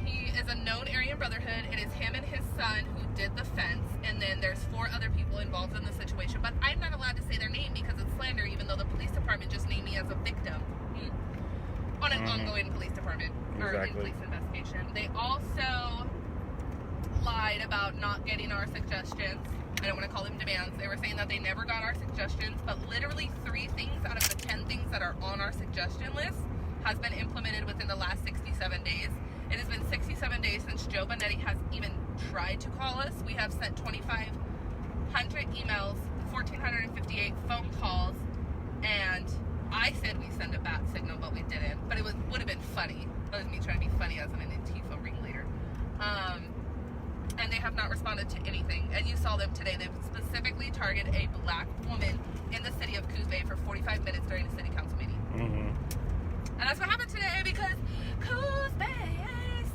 he is a known Aryan Brotherhood. It is him and his son who did the fence, and then there's 4 other people involved in the situation, but I'm not allowed to say their name because it's slander, even though the police department just named me as a victim on an ongoing police department or in police investigation. They also lied about not getting our suggestions. I don't want to call them demands. They were saying that they never got our suggestions, but literally 3 things out of the 10 things that are on our suggestion list has been implemented within the last 67 days. It has been 67 days since Joe Bonetti has even tried to call us. We have sent 2,500 emails 1,458 phone calls, and I said we send a bat signal, but we didn't. But it would have been funny. That was me trying to be funny as an Antifa ringleader. And they have not responded to anything. And you saw them today. They specifically targeted a black woman in the city of Coos Bay for 45 minutes during a city council meeting. And that's what happened today because Coos Bay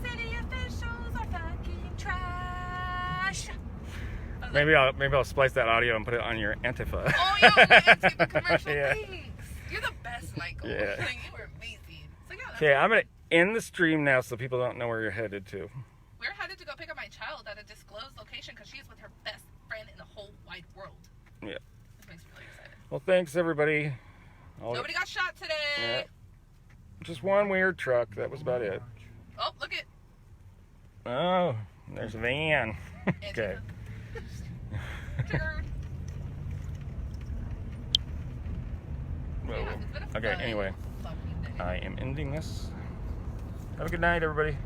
city officials are fucking trash. Maybe I'll splice that audio and put it on your Antifa. Oh yeah, Antifa commercial. Yeah. Thanks. You're the best, Michael. Yeah. Like, you were amazing. So yeah. Okay, I'm gonna end the stream now so people don't know where you're headed to. We're headed to go pick up my child at a disclosed location because she is with her best friend in the whole wide world. Yeah. This makes me really excited. Well, thanks everybody. Nobody got shot today. Yeah. Just one weird truck. That was about it. Oh, look it. Oh, there's a van. Okay. Whoa. Okay, anyway. I am ending this. Have a good night, everybody.